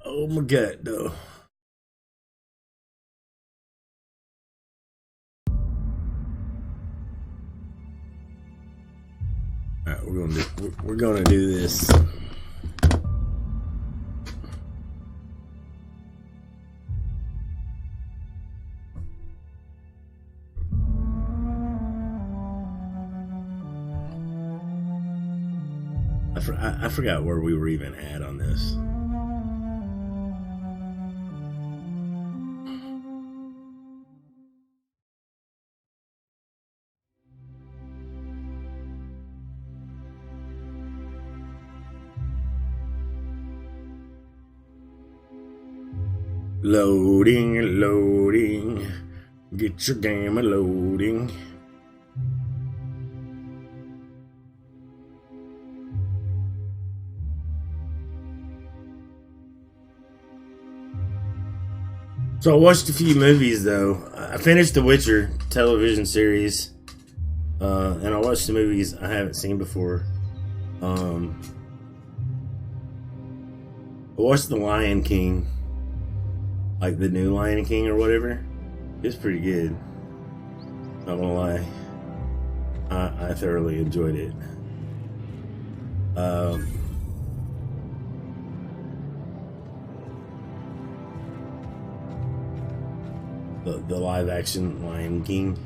Oh my god, though. All right, we're gonna do this. I forgot where we were even at on this. Loading, loading. Get your game loading. So I watched a few movies though. I finished the Witcher television series, and I watched the movies I haven't seen before. I watched The Lion King, like the new Lion King or whatever. It's pretty good. Not gonna lie, I thoroughly enjoyed it. The live action Lion King.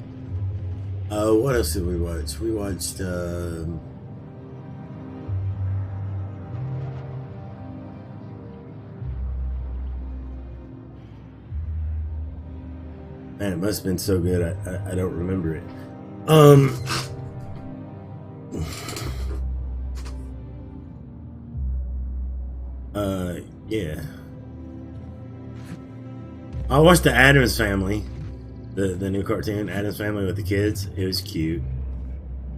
What else did we watch? We watched man, it must have been so good I don't remember it. Yeah. I watched the Addams Family, the new cartoon Addams Family with the kids. It was cute.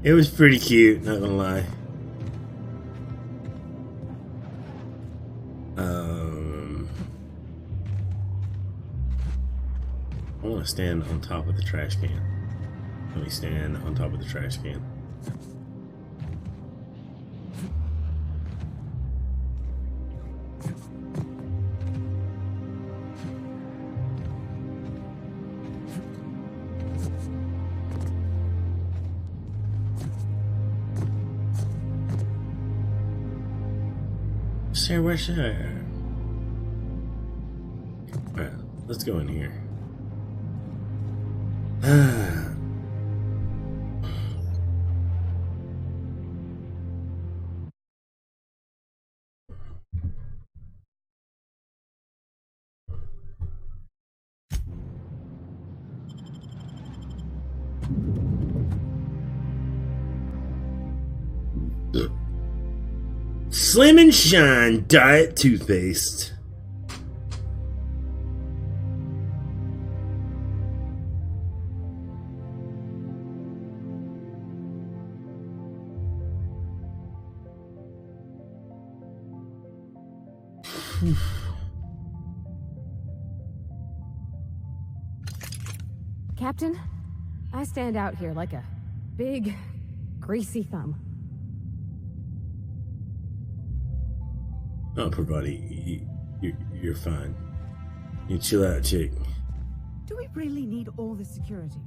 It was pretty cute, not gonna lie. I want to stand on top of the trash can. Let me stand on top of the trash can. Where should I? Alright, let's go in here. Slim and Shine Diet Toothpaste. Captain, I stand out here like a big, greasy thumb. Oh, poor buddy, you're fine. You chill out, chick. Do we really need all this security?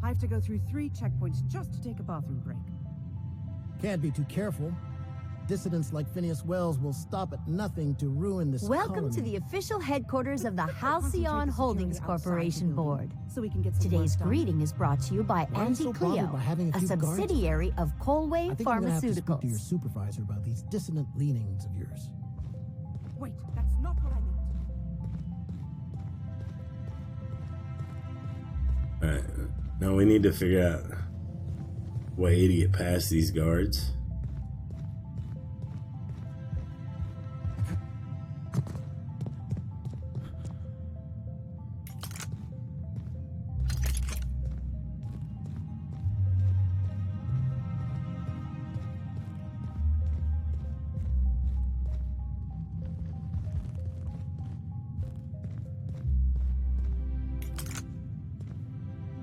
I have to go through 3 checkpoints just to take a bathroom break. Can't be too careful. Dissidents like Phineas Wells will stop at nothing to ruin this Welcome colony. to the official headquarters of the Halcyon Holdings Corporation Board. So we can get some Today's work done. greeting is brought to you by Why are you Auntie so bothered Cleo, by having a a few guards? subsidiary of Colway I think I'm gonna have to speak to your Pharmaceuticals. supervisor about these dissonant leanings of yours. Wait, that's not what I meant. Alright, now we need to figure out a way to get past these guards.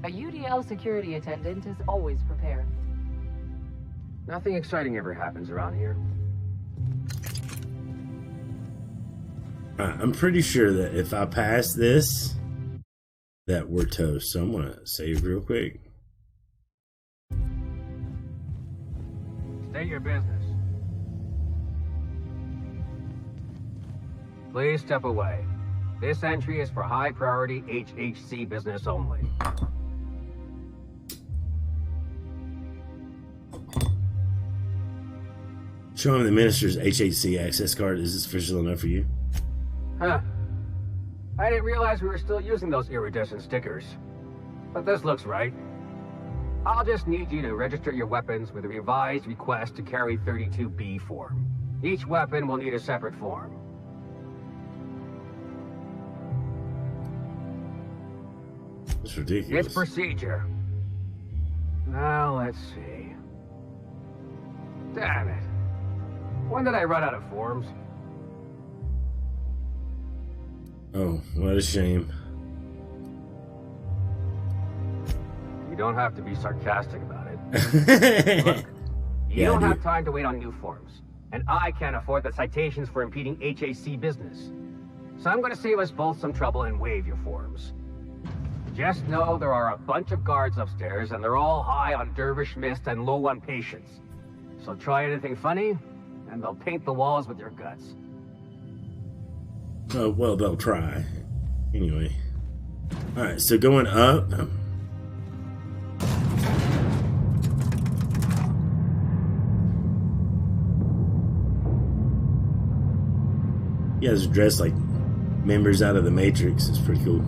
A UDL security attendant is always prepared. Nothing exciting ever happens around here. I'm pretty sure that if I pass this, that we're toast. So I'm gonna save real quick. State your business. Please step away. This entry is for high priority HHC business only. Show him the minister's HHC access card. Is this official enough for you? Huh. I didn't realize we were still using those iridescent stickers. But this looks right. I'll just need you to register your weapons with a revised request to carry 32B form. Each weapon will need a separate form. It's ridiculous. It's procedure. Now, let's see. Damn it. When did I run out of forms? Oh, what a shame. You don't have to be sarcastic about it. Look, you don't have time to wait on new forms. And I can't afford the citations for impeding HAC business. So I'm going to save us both some trouble and waive your forms. Just know there are a bunch of guards upstairs, and they're all high on dervish mist and low on patience. So try anything funny, and they'll paint the walls with your guts. Oh, well, they'll try. Anyway. Alright, so going up. You guys are dressed like members out of the Matrix. It's pretty cool.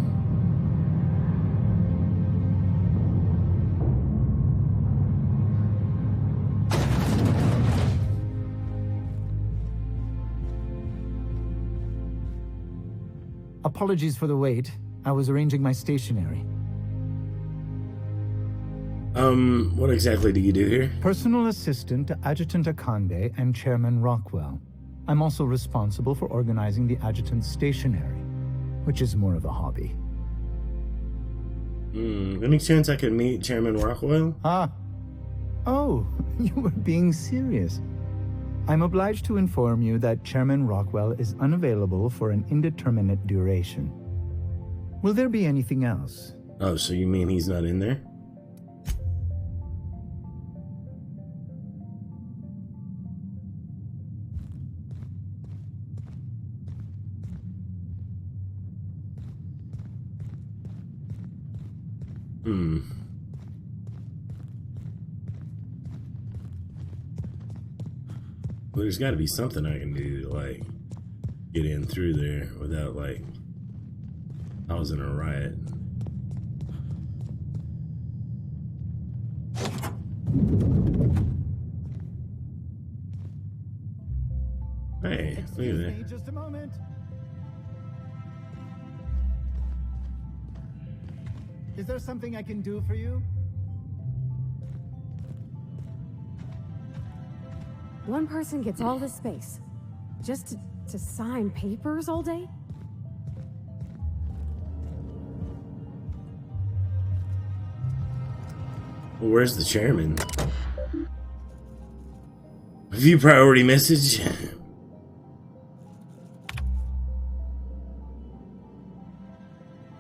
Apologies for the wait. I was arranging my stationery. What exactly do you do here? Personal assistant to Adjutant Akande and Chairman Rockwell. I'm also responsible for organizing the adjutant's stationery, which is more of a hobby. Any chance I could meet Chairman Rockwell? Ah. Oh, you were being serious. I'm obliged to inform you that Chairman Rockwell is unavailable for an indeterminate duration. Will there be anything else? Oh, so you mean he's not in there? Well, there's got to be something I can do to, like, get in through there without, like, causing a riot. Hey, look at that. Just a moment. Is there something I can do for you? One person gets all this space. Just to sign papers all day? Well, where's the chairman? View priority message.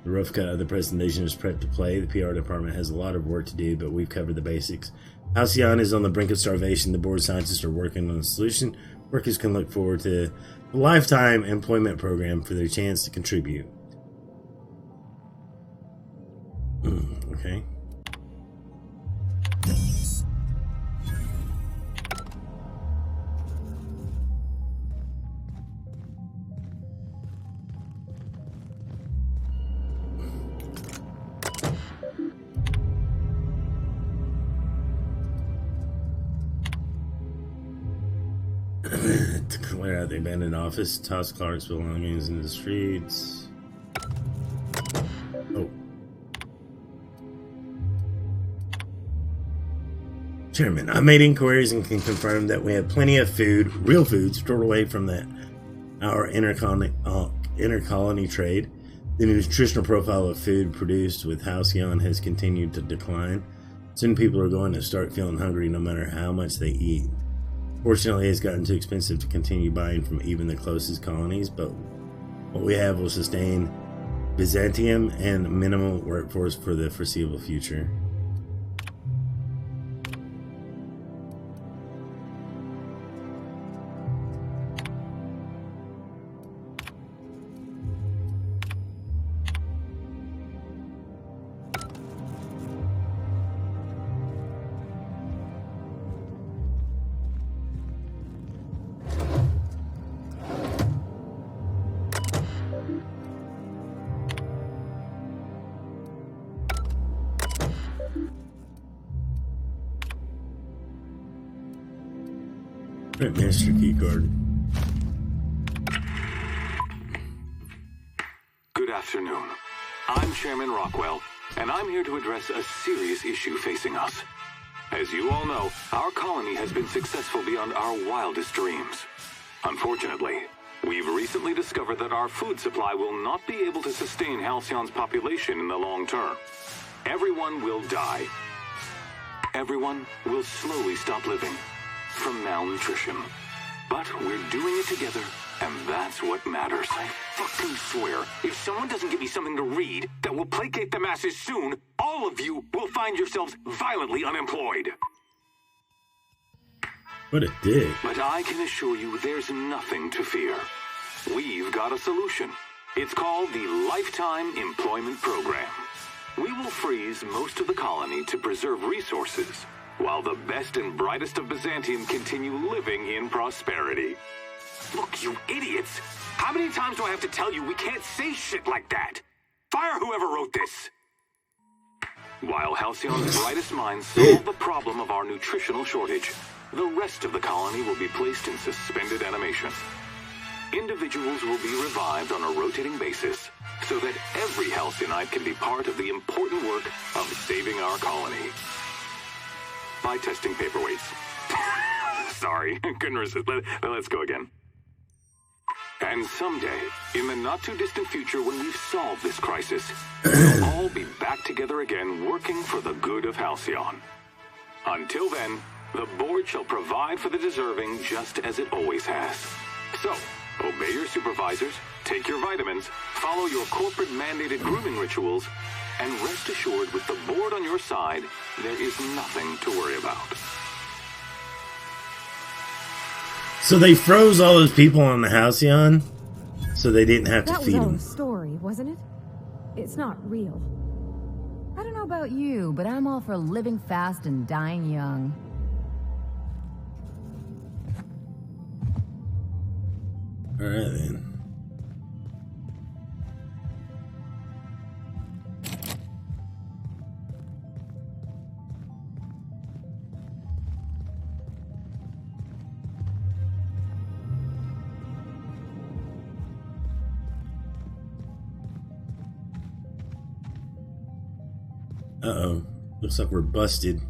The rough cut of the presentation is prepped to play. The PR department has a lot of work to do, but we've covered the basics. Halcyon is on the brink of starvation. The board scientists are working on a solution. Workers can look forward to a lifetime employment program for their chance to contribute. Okay. To clear out the abandoned office, toss Clark's belongings into the streets. Oh. Chairman, I made inquiries and can confirm that we have plenty of food, real food, stored away from our intercolony trade. The nutritional profile of food produced with Halcyon has continued to decline. Soon people are going to start feeling hungry no matter how much they eat. Fortunately, it's gotten too expensive to continue buying from even the closest colonies, but what we have will sustain Byzantium and minimal workforce for the foreseeable future. Master keycard. Good afternoon. I'm Chairman Rockwell, and I'm here to address a serious issue facing us. As you all know, our colony has been successful beyond our wildest dreams. Unfortunately, we've recently discovered that our food supply will not be able to sustain Halcyon's population in the long term. Everyone will die. Everyone will slowly stop living from malnutrition. But we're doing it together, and that's what matters. I fucking swear, if someone doesn't give me something to read that will placate the masses soon, all of you will find yourselves violently unemployed. What a dick. But I can assure you there's nothing to fear. We've got a solution. It's called the Lifetime Employment Program. We will freeze most of the colony to preserve resources, while the best and brightest of Byzantium continue living in prosperity. Look, you idiots! How many times do I have to tell you we can't say shit like that? Fire whoever wrote this! While Halcyon's brightest minds solve the problem of our nutritional shortage, the rest of the colony will be placed in suspended animation. Individuals will be revived on a rotating basis, so that every Halcyon can be part of the important work of saving our colony. By testing paperweights. Sorry, couldn't resist. Let's go again. And someday, in the not-too-distant future when we've solved this crisis, we'll all be back together again working for the good of Halcyon. Until then, the board shall provide for the deserving just as it always has. So, obey your supervisors, take your vitamins, follow your corporate-mandated grooming rituals, and rest assured, with the board on your side, there is nothing to worry about. So they froze all those people on the Halcyon, so they didn't have to feed That was all them. a story, wasn't it? It's not real. I don't know about you, but I'm all for living fast and dying young. Alright then. Uh-oh. Looks like we're busted.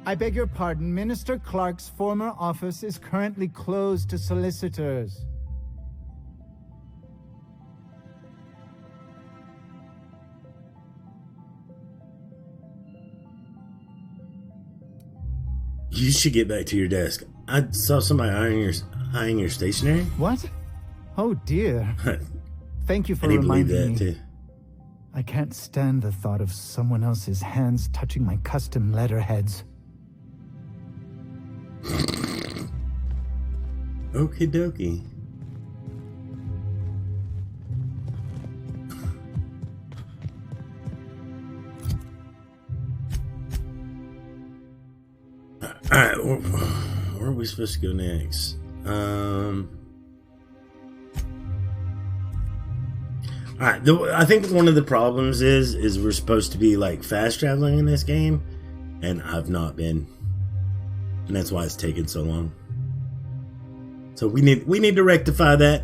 I beg your pardon, Minister Clark's former office is currently closed to solicitors. You should get back to your desk. I saw somebody eyeing your stationery. What? Oh dear. Thank you for I didn't believe reminding that me. too. I can't stand the thought of someone else's hands touching my custom letterheads. Okie dokie. Alright, where are we supposed to go next? Alright, I think one of the problems is we're supposed to be like fast traveling in this game, and I've not been. And that's why it's taken so long. So we need to rectify that.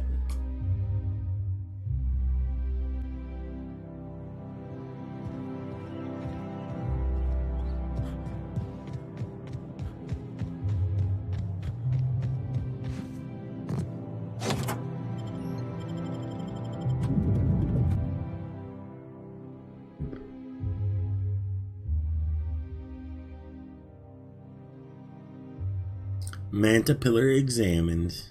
Manta pillar examined.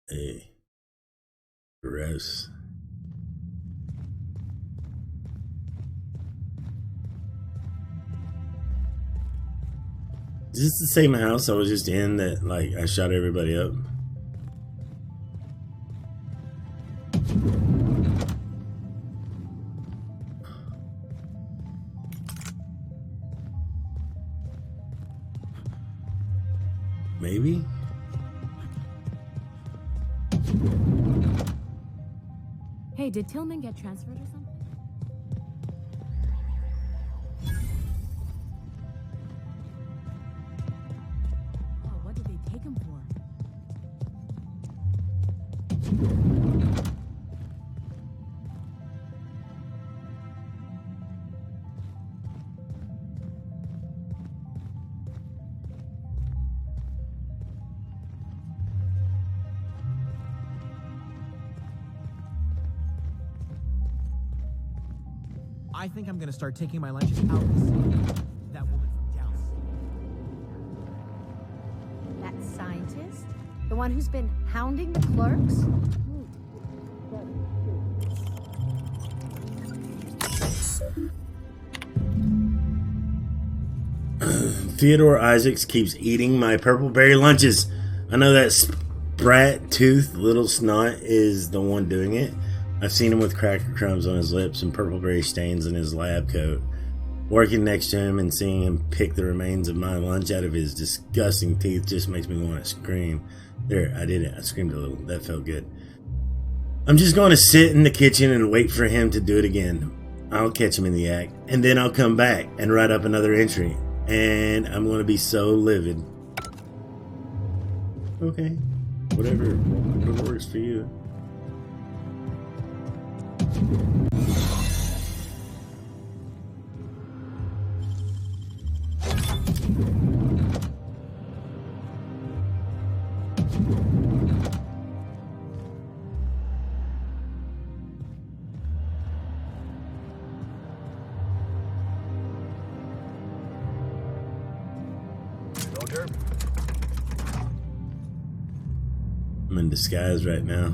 Hey. Gross. Is this the same house I was just in that, like, I shot everybody up? Maybe? Hey, did Tillman get transferred or something? Oh, what did they take him for? I think I'm gonna start taking my lunches out of the city. That woman from downstate. That scientist? The one who's been hounding the clerks? Theodore Isaacs keeps eating my purple berry lunches. I know that sprat tooth little snot is the one doing it. I've seen him with cracker crumbs on his lips and purple berry stains in his lab coat. Working next to him and seeing him pick the remains of my lunch out of his disgusting teeth just makes me want to scream. There, I did it. I screamed a little. That felt good. I'm just going to sit in the kitchen and wait for him to do it again. I'll catch him in the act, and then I'll come back and write up another entry. And I'm going to be so livid. Okay. Whatever works for you. Roger. I'm in disguise right now.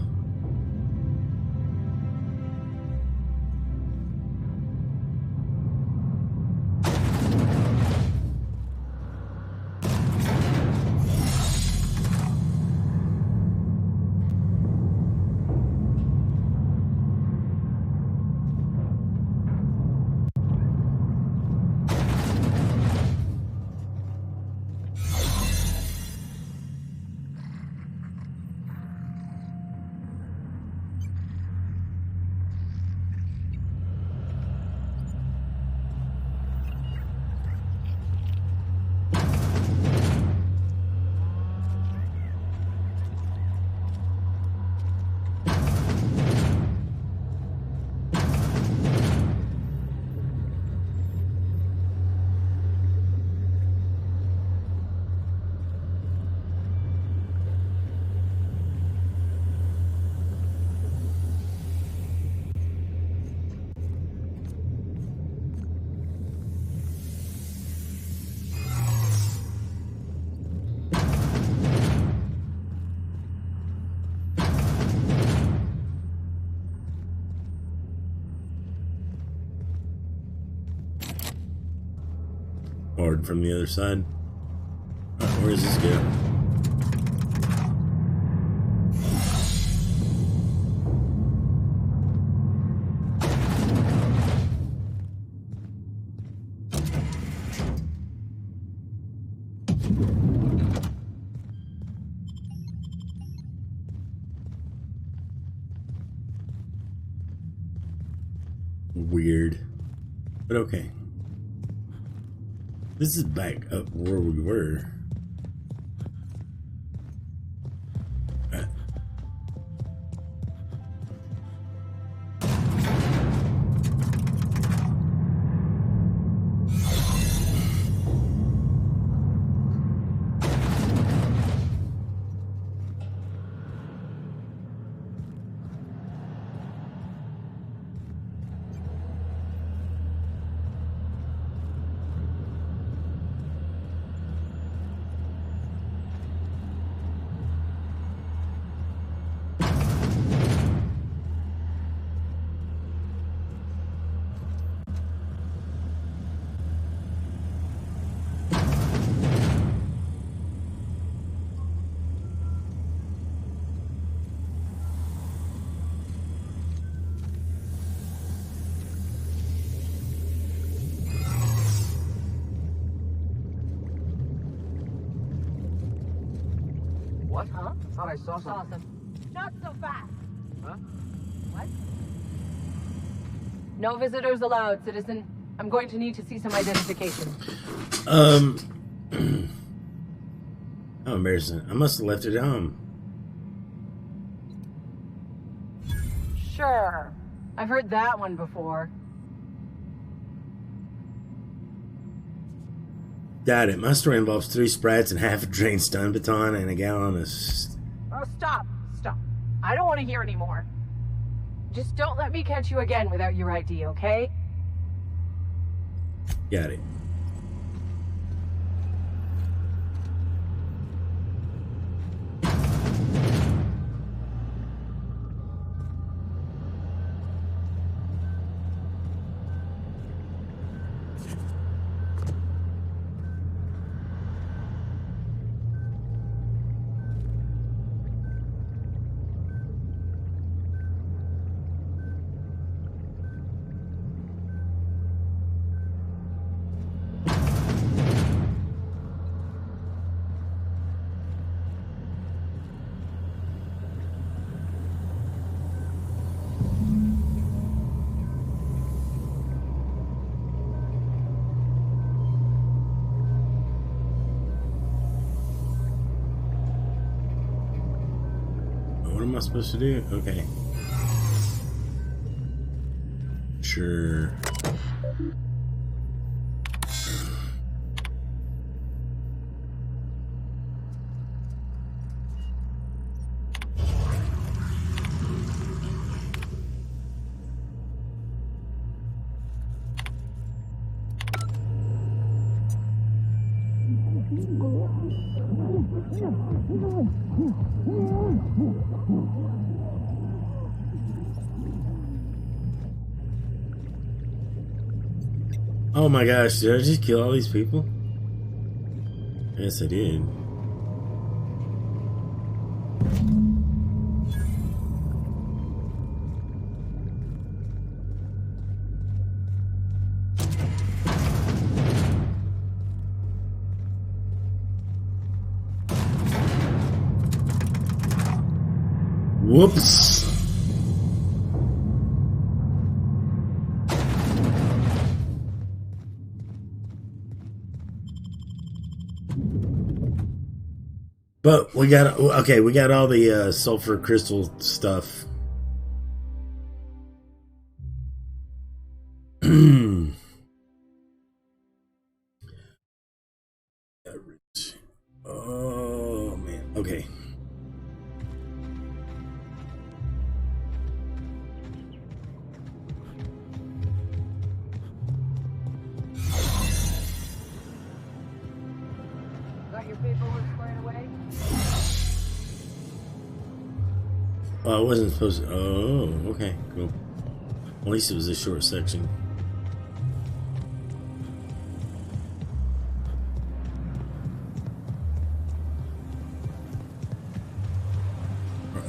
Hard from the other side. Alright, where does this go? Weird. But okay. This is back up where we were. What? Huh? I thought I saw something. Awesome. Not so fast. Huh? What? No visitors allowed, citizen. I'm going to need to see some identification. How embarrassing. I must have left it at home. Sure. I've heard that one before. Got it. My story involves 3 sprats and half a drained stun baton and a gallon of... Oh, stop. Stop. I don't want to hear anymore. Just don't let me catch you again without your ID, okay? Got it. What am I supposed to do? Okay. Sure. Oh my gosh, did I just kill all these people? Yes, I did. Whoops. But we got, okay, we got all the sulfur crystal stuff. Oh man, okay. Got your paperwork squared away? Oh, I wasn't supposed to. Oh, okay, cool. At least it was a short section.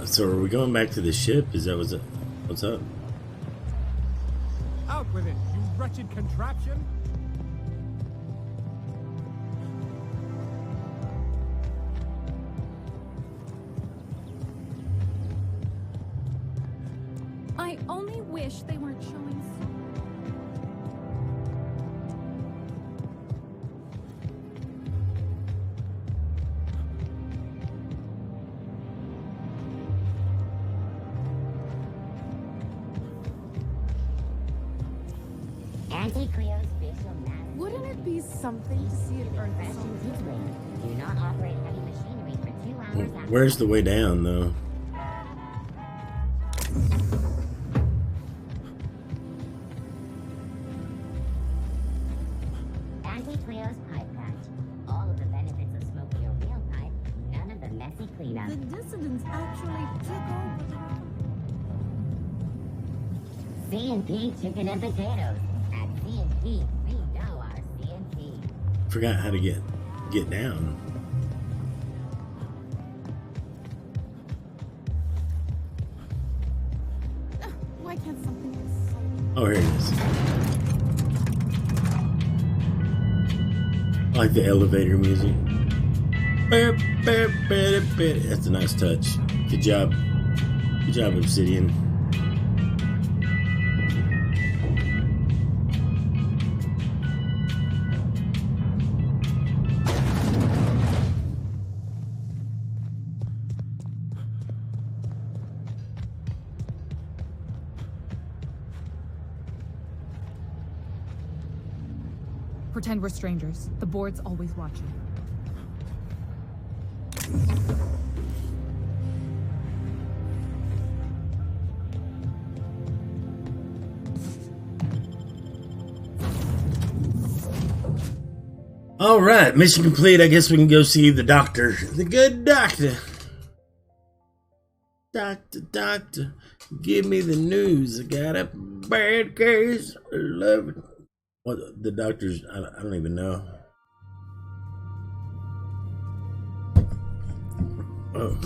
So are we going back to the ship? Is that what's up? Out with it, you wretched contraption! I only wish they weren't showing Anti-Creo's facial matter. Wouldn't it be something to see it earn Do not operate heavy machinery for 2 hours after. Where's the way down, though? Anti-Creo's pipe patch. All of the benefits of smoking a real pipe, none of the messy cleanup. The dissidents actually took over. C&P chicken and potatoes. At C&P, we know our C&P. Forgot how to get down. Why can't something be Oh, here it is. I like the elevator music. That's a nice touch. Good job. Good job, Obsidian. Pretend we're strangers. The board's always watching. All right, mission complete. I guess we can go see the doctor. The good doctor. Doctor, give me the news. I got a bad case. I love it. What the doctor's? I don't even know. Oh.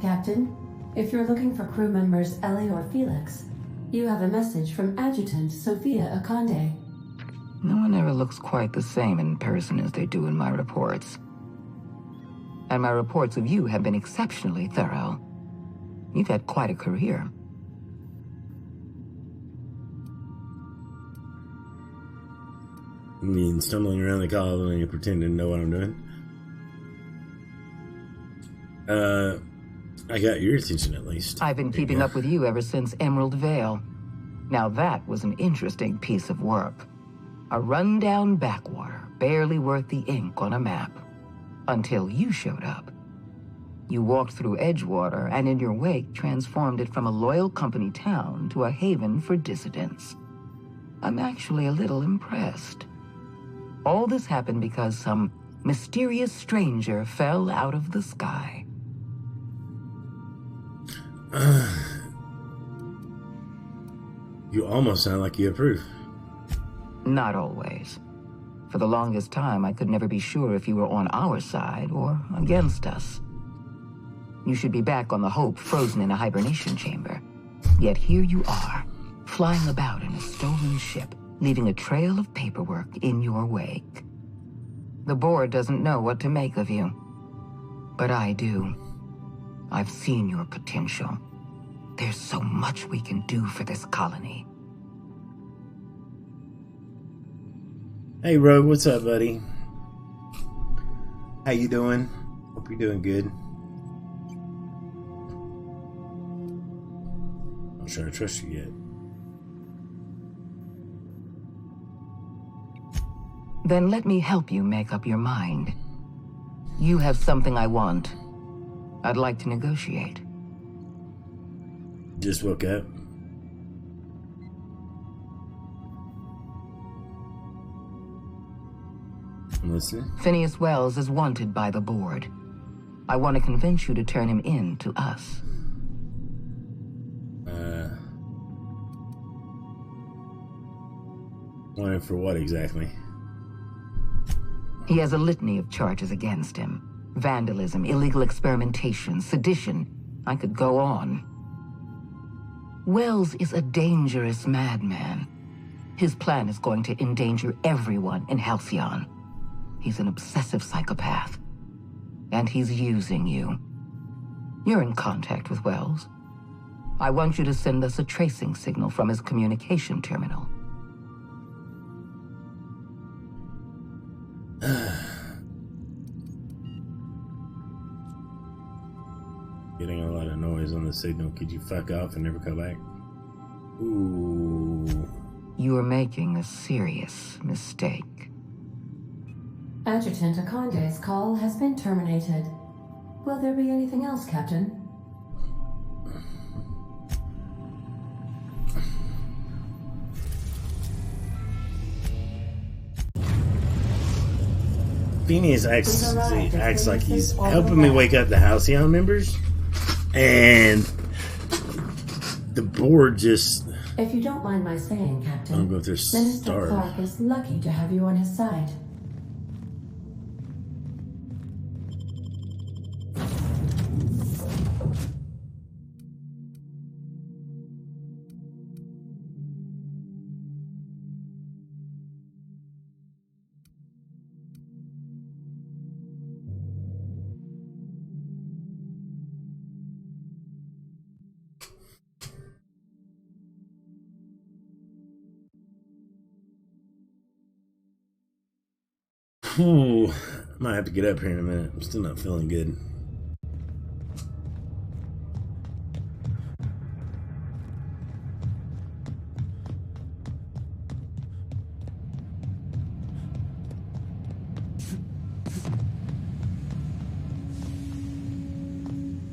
Captain, if you're looking for crew members Ellie or Felix, you have a message from Adjutant Sophia Akande. No one ever looks quite the same in person as they do in my reports. And my reports of you have been exceptionally thorough. You've had quite a career. I mean, stumbling around the colony and pretending to know what I'm doing. I got your attention at least. I've been keeping up with you ever since Emerald Vale. Now that was an interesting piece of work. A rundown backwater, barely worth the ink on a map. Until you showed up. You walked through Edgewater and in your wake transformed it from a loyal company town to a haven for dissidents. I'm actually a little impressed. All this happened because some mysterious stranger fell out of the sky. You almost sound like you approve. Not always. For the longest time, I could never be sure if you were on our side or against us. You should be back on the Hope, frozen in a hibernation chamber. Yet here you are, flying about in a stolen ship, leaving a trail of paperwork in your wake. The board doesn't know what to make of you. But I do. I've seen your potential. There's so much we can do for this colony. Hey Rogue, what's up, buddy? How you doing? Hope you're doing good. I'm not sure I trust you yet. Then let me help you make up your mind. You have something I want. I'd like to negotiate. Just woke up. I'm listening. Phineas Wells is wanted by the board. I want to convince you to turn him in to us. Wanted for what exactly? He has a litany of charges against him. Vandalism, illegal experimentation, sedition. I could go on. Wells is a dangerous madman. His plan is going to endanger everyone in Halcyon. He's an obsessive psychopath. And he's using you. You're in contact with Wells. I want you to send us a tracing signal from his communication terminal. Getting a lot of noise on the signal. Could you fuck off and never come back? Ooh. You are making a serious mistake. Adjutant Akande's call has been terminated. Will there be anything else, Captain? Phineas acts like he's helping me wake up the Halcyon members, and the board just... If you don't mind my saying, Captain, I'll go through Minister Clark is lucky to have you on his side. Whew. Might have to get up here in a minute. I'm still not feeling good.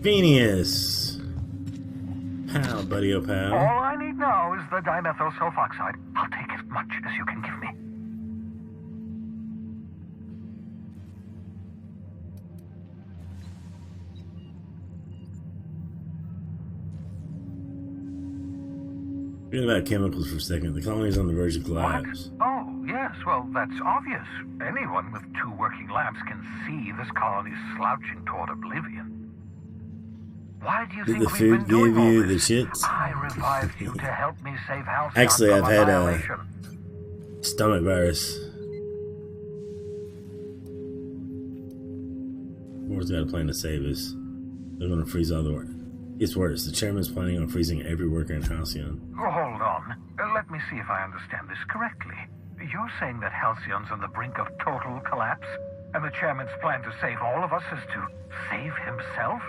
Phineas! Pal, buddy, oh pal. All I need now is the dimethyl sulfoxide. I'll take as much as you can give me. Forget about chemicals for a second. The colony's on the verge of collapse. What? Oh, yes, well, that's obvious. Anyone with 2 working labs can see this colony's slouching toward oblivion. Why do you Did think the food give you the shits? I revived you to help me save Halcyon Actually, from I've had annihilation. a stomach virus. Board's got a plan to save us. They're gonna freeze all the work. It's worse. The chairman's planning on freezing every worker in Halcyon. Oh, hold on. Let me see if I understand this correctly. You're saying that Halcyon's on the brink of total collapse, and the chairman's plan to save all of us is to save himself?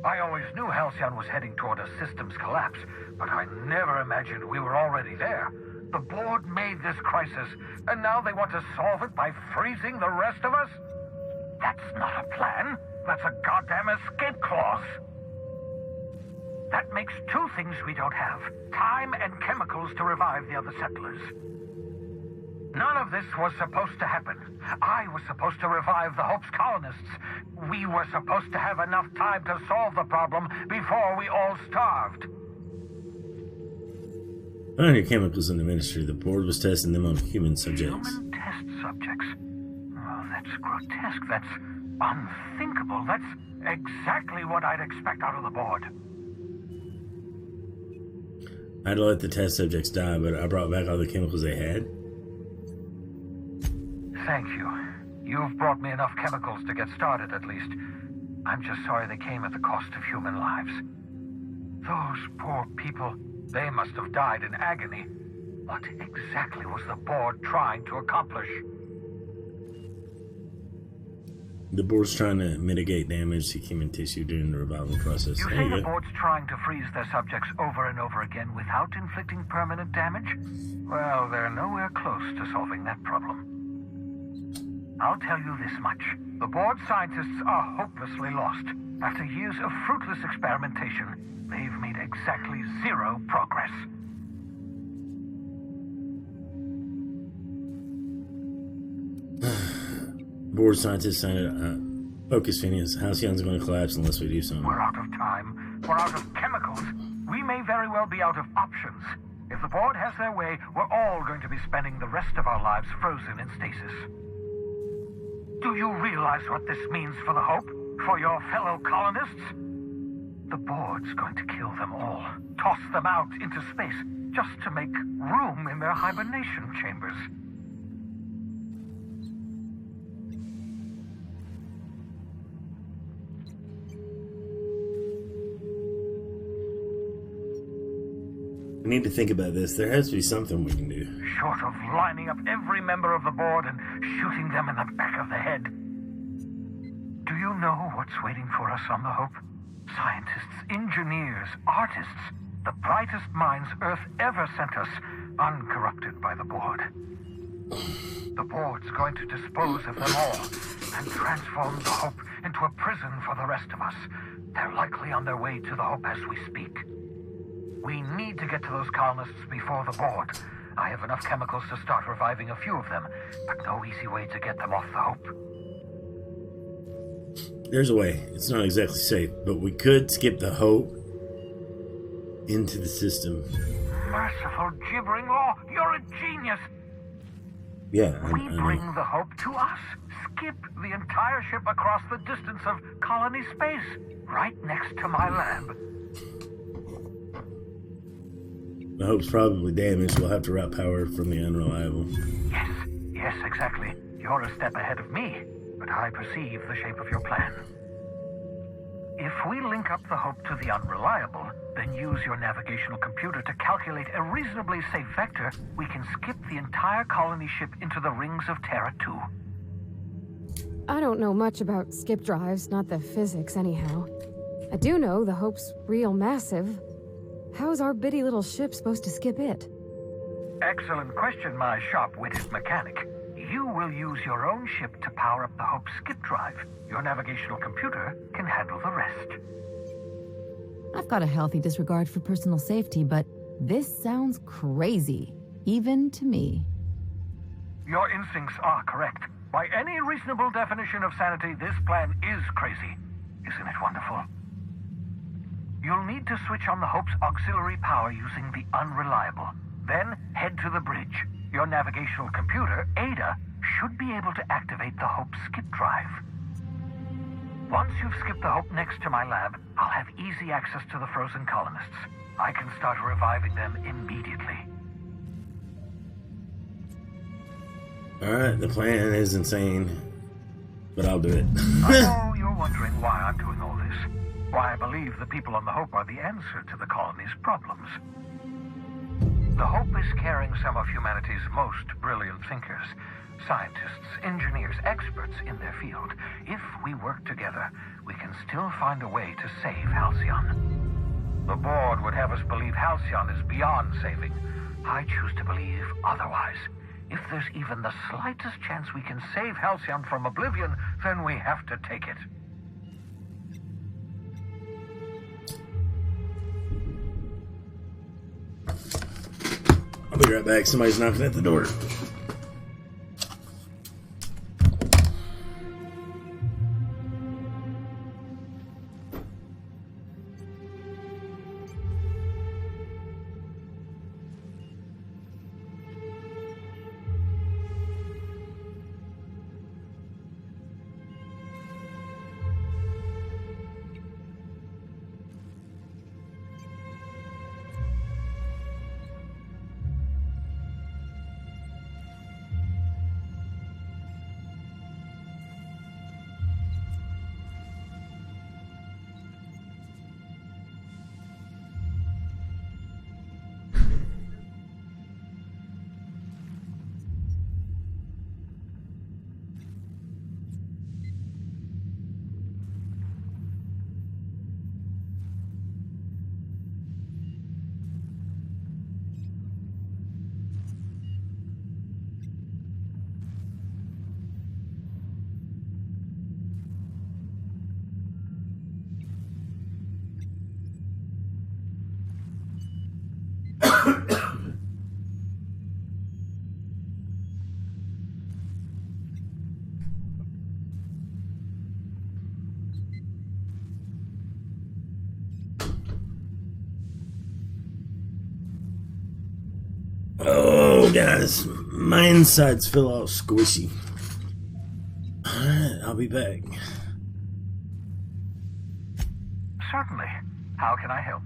I always knew Halcyon was heading toward a systems collapse, but I never imagined we were already there. The board made this crisis, and now they want to solve it by freezing the rest of us? That's not a plan. That's a goddamn escape clause. That makes 2 things we don't have. Time and chemicals to revive the other settlers. None of this was supposed to happen. I was supposed to revive the Hope's colonists. We were supposed to have enough time to solve the problem before we all starved. Finding your chemicals in the ministry. The board was testing them on human subjects. Human test subjects? Oh, that's grotesque. That's unthinkable. That's exactly what I'd expect out of the board. I'd let the test subjects die, but I brought back all the chemicals they had. Thank you. You've brought me enough chemicals to get started, at least. I'm just sorry they came at the cost of human lives. Those poor people, they must have died in agony. What exactly was the board trying to accomplish? The board's trying to mitigate damage to human tissue during the revival process. You There say you the go. board's trying to freeze their subjects over and over again without inflicting permanent damage? Well, they're nowhere close to solving that problem. I'll tell you this much. The board scientists are hopelessly lost. After years of fruitless experimentation, they've made exactly 0 progress. Board scientists signed focus, Phineas. Halcyon's going to collapse unless we do something. We're out of time. We're out of chemicals. We may very well be out of options. If the board has their way, we're all going to be spending the rest of our lives frozen in stasis. Do you realize what this means for the Hope? For your fellow colonists? The board's going to kill them all. Toss them out into space, just to make room in their hibernation chambers. We need to think about this. There has to be something we can do. Short of lining up every member of the board and shooting them in the back of the head. Do you know what's waiting for us on the Hope? Scientists, engineers, artists, the brightest minds Earth ever sent us, uncorrupted by the board. The board's going to dispose of them all and transform the Hope into a prison for the rest of us. They're likely on their way to the Hope as we speak. We need to get to those colonists before the board. I have enough chemicals to start reviving a few of them, but no easy way to get them off the Hope. There's a way. It's not exactly safe, but we could skip the Hope into the system. Merciful gibbering law, you're a genius. Yeah, We I bring know. the Hope to us. Skip the entire ship across the distance of colony space, right next to my lab. The Hope's probably damaged. We'll have to route power from the unreliable. Yes, exactly. You're a step ahead of me, but I perceive the shape of your plan. If we link up the Hope to the Unreliable, then use your navigational computer to calculate a reasonably safe vector, we can skip the entire colony ship into the rings of Terra 2. I don't know much about skip drives, not the physics anyhow. I do know the Hope's real massive. How's our bitty little ship supposed to skip it? Excellent question, my sharp-witted mechanic. You will use your own ship to power up the Hope's skip drive. Your navigational computer can handle the rest. I've got a healthy disregard for personal safety, but this sounds crazy, even to me. Your instincts are correct. By any reasonable definition of sanity, this plan is crazy. Isn't it wonderful? You'll need to switch on the Hope's auxiliary power using the Unreliable. Then head to the bridge. Your navigational computer, Ada, should be able to activate the Hope skip drive. Once you've skipped the Hope next to my lab, I'll have easy access to the frozen colonists. I can start reviving them immediately. Alright, the plan is insane, but I'll do it. I know you're wondering why I'm doing all this. Why I believe the people on the Hope are the answer to the colony's problems. The Hope is carrying some of humanity's most brilliant thinkers, scientists, engineers, experts in their field. If we work together, we can still find a way to save Halcyon. The board would have us believe Halcyon is beyond saving. I choose to believe otherwise. If there's even the slightest chance we can save Halcyon from oblivion, then we have to take it. I'll be right back. Somebody's knocking at the door. Oh, guys, my insides feel all squishy. Alright, I'll be back. Certainly. How can I help?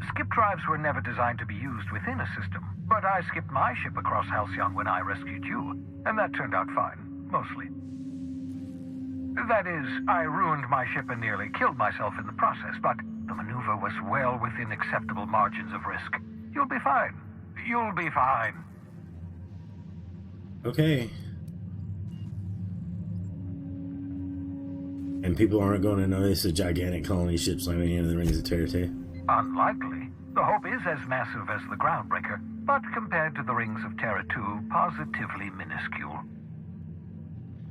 Skip drives were never designed to be used within a system, but I skipped my ship across Halcyon when I rescued you, and that turned out fine, mostly. That is, I ruined my ship and nearly killed myself in the process, but the maneuver was well within acceptable margins of risk. You'll be fine. You'll be fine. Okay. And people aren't going to notice a gigantic colony ship slamming into the rings of Terra 2? Unlikely. The Hope is as massive as the Groundbreaker, but compared to the rings of Terra 2, positively minuscule.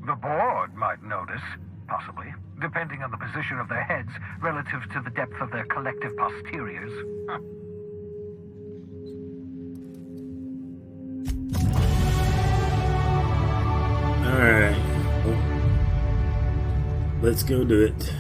The board might notice, possibly, depending on the position of their heads relative to the depth of their collective posteriors. Alright. Well, let's go do it.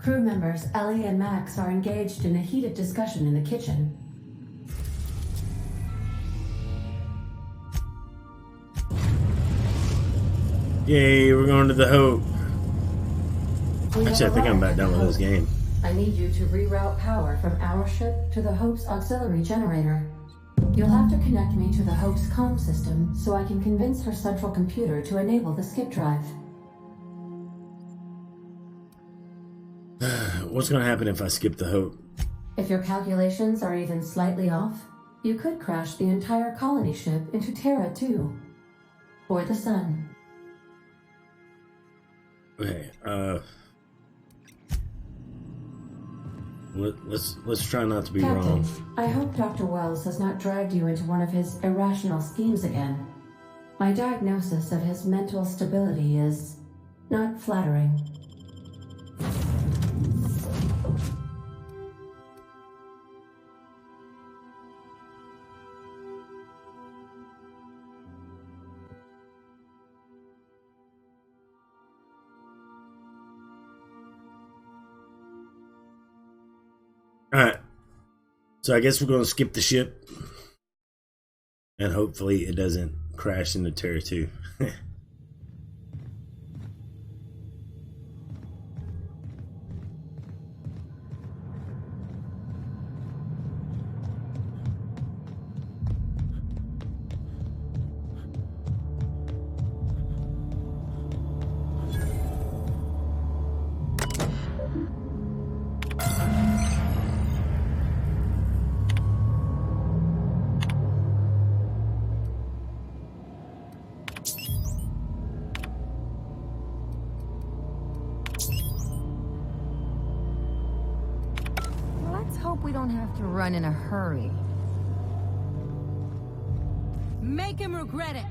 Crew members Ellie and Max are engaged in a heated discussion in the kitchen. Yay, we're going to the Hope. We Actually, I have think I'm arrived back at done the with this Hope. game. I need you to reroute power from our ship to the Hope's auxiliary generator. You'll have to connect me to the Hope's comm system so I can convince her central computer to enable the skip drive. What's going to happen if I skip the Hope? If your calculations are even slightly off, you could crash the entire colony ship into Terra 2. Or the Sun. Okay, let's try not to be Captain, wrong. I hope Dr. Wells has not dragged you into one of his irrational schemes again. My diagnosis of his mental stability is not flattering. Alright. So I guess we're going to skip the ship. And hopefully it doesn't crash into Terra 2. Let's hope we don't have to run in a hurry. Make him regret it.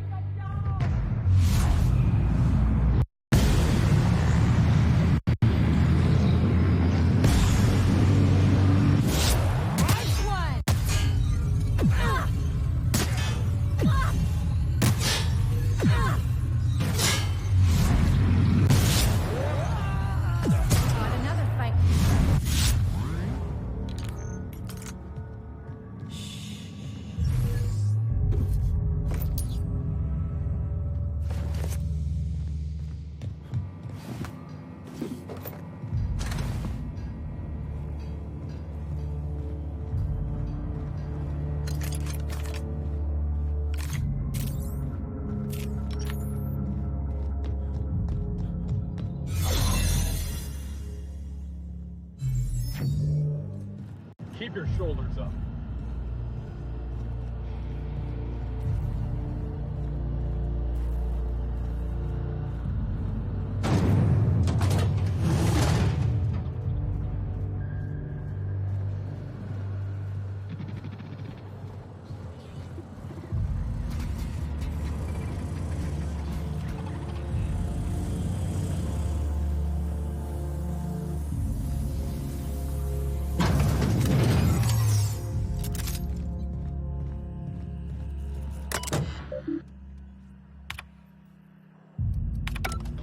Keep your shoulders up.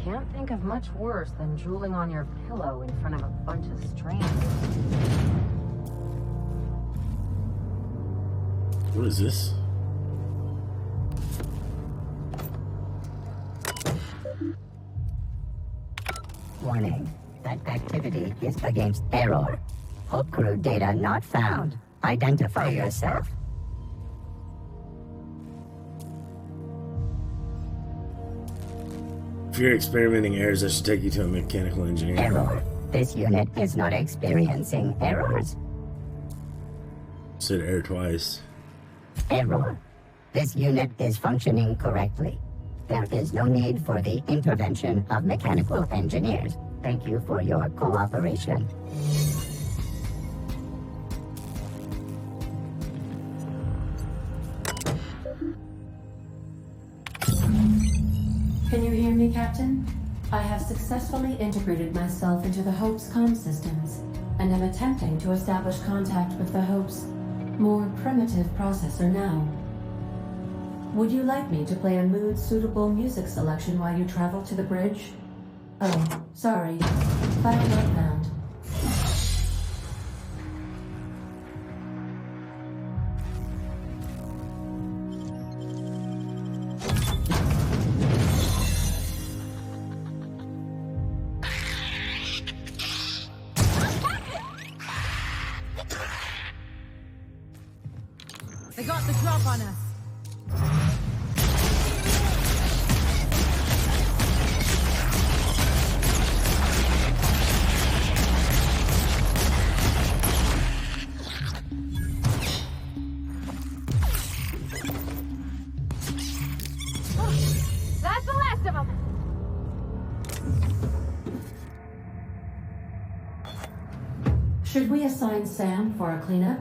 Can't think of much worse than drooling on your pillow in front of a bunch of strangers. What is this? Warning. That activity is against error. Hope crew data not found. Identify yourself. If you're experimenting errors, I should take you to a mechanical engineer. Error. This unit is not experiencing errors. Said error twice. Error. This unit is functioning correctly. There is no need for the intervention of mechanical engineers. Thank you for your cooperation. Can you hear me, Captain? I have successfully integrated myself into the Hope's comm systems, and am attempting to establish contact with the Hope's more primitive processor now. Would you like me to play a mood-suitable music selection while you travel to the bridge? Oh, sorry. File not found. up on us. That's the last of them. Should we assign Sam for a cleanup?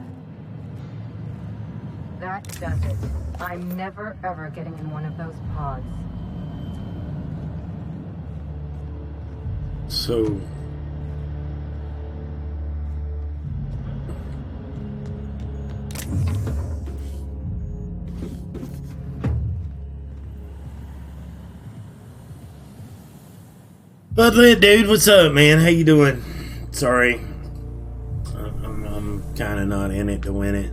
That does it. I'm never ever getting in one of those pods. So... Budlet, dude, what's up, man? How you doing? Sorry. I'm kind of not in it to win it.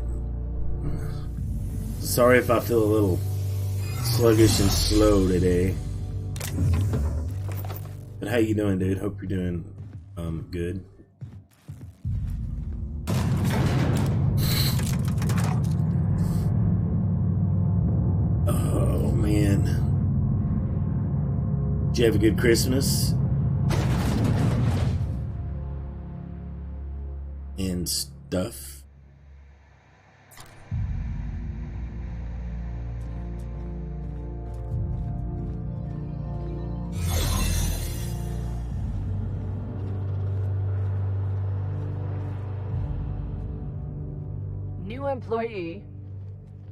Sorry if I feel a little sluggish and slow today. But how you doing, dude? Hope you're doing good. Oh man. Did you have a good Christmas? And stuff. New employee.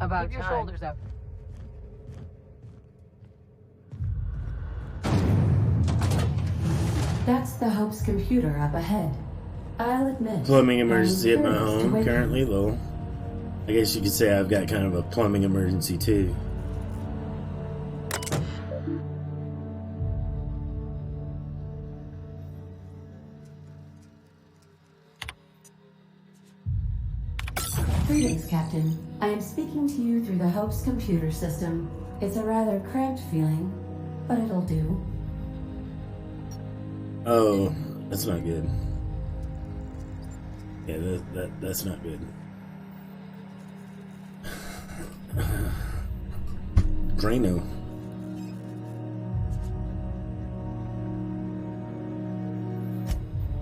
About Keep your shoulders up. That's the Hope's computer up ahead. I'll admit. Plumbing emergency at my home currently, though. I guess you could say I've got kind of a plumbing emergency too. Greetings, Captain. I am speaking to you through the Hope's computer system. It's a rather cramped feeling, but it'll do. Oh, that's not good. Yeah, that's not good. Drano.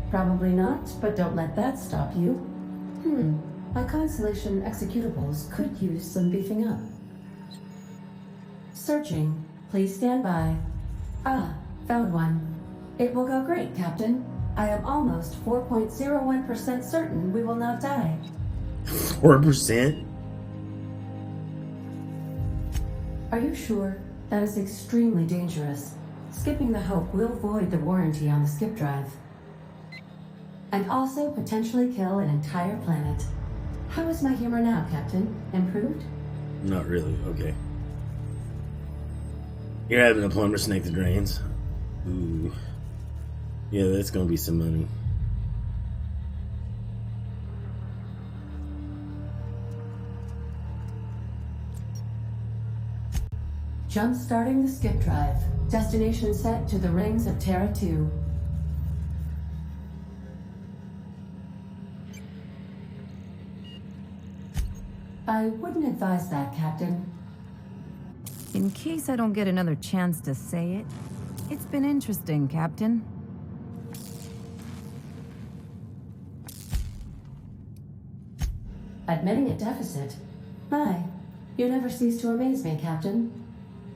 Probably not, but don't let that stop you. My Constellation executables could use some beefing up. Searching. Please stand by. Ah, found one. It will go great, Captain. I am almost 4.01% certain we will not die. 4%? Are you sure? That is extremely dangerous. Skipping the Hope will void the warranty on the skip drive. And also potentially kill an entire planet. How is my humor now, Captain? Improved? Not really, okay. You're having a plumber snake the drains? Ooh. Yeah, that's gonna be some money. Jump-starting the skip drive. Destination set to the rings of Terra 2. I wouldn't advise that, Captain. In case I don't get another chance to say it, it's been interesting, Captain. Admitting a deficit? My, you never cease to amaze me, Captain.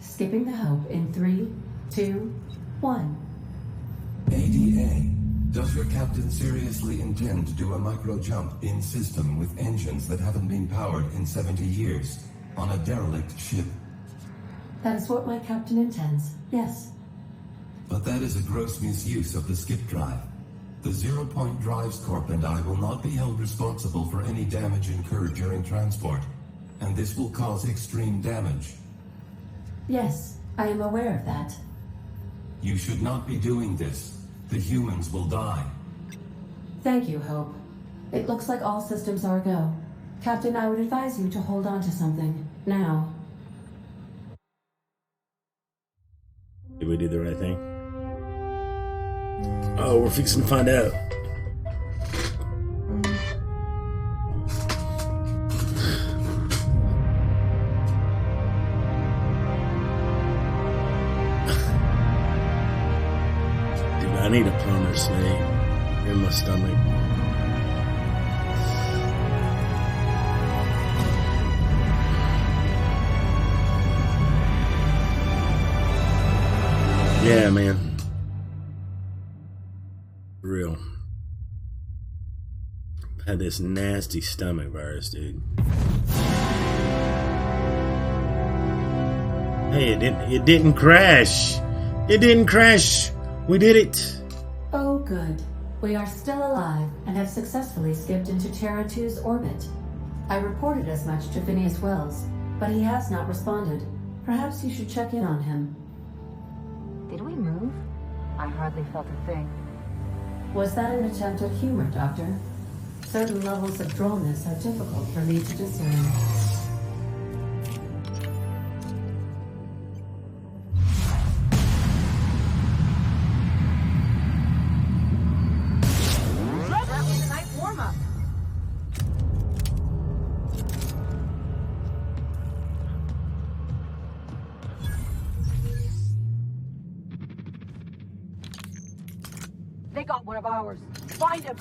Skipping the Hope in 3, 2, 1. ADA, does your captain seriously intend to do a micro-jump in system with engines that haven't been powered in 70 years on a derelict ship? That is what my captain intends, yes. But that is a gross misuse of the skip drive. The Zero Point Drives Corp and I will not be held responsible for any damage incurred during transport, and this will cause extreme damage. Yes, I am aware of that. You should not be doing this. The humans will die. Thank you, Hope. It looks like all systems are go. Captain, I would advise you to hold on to something, now. Did we do the right thing? Oh, we're fixing to find out. I need a plumber snake in my stomach. Yeah, man. For real. I had this nasty stomach virus, dude. Hey, it didn't crash. It didn't crash. We did it. Oh, good. We are still alive and have successfully skipped into Terra 2's orbit. I reported as much to Phineas Wells, but he has not responded. Perhaps you should check in on him. Did we move? I hardly felt a thing. Was that an attempt at humor, Doctor? Certain levels of drollness are difficult for me to discern. They got one of ours. Find him.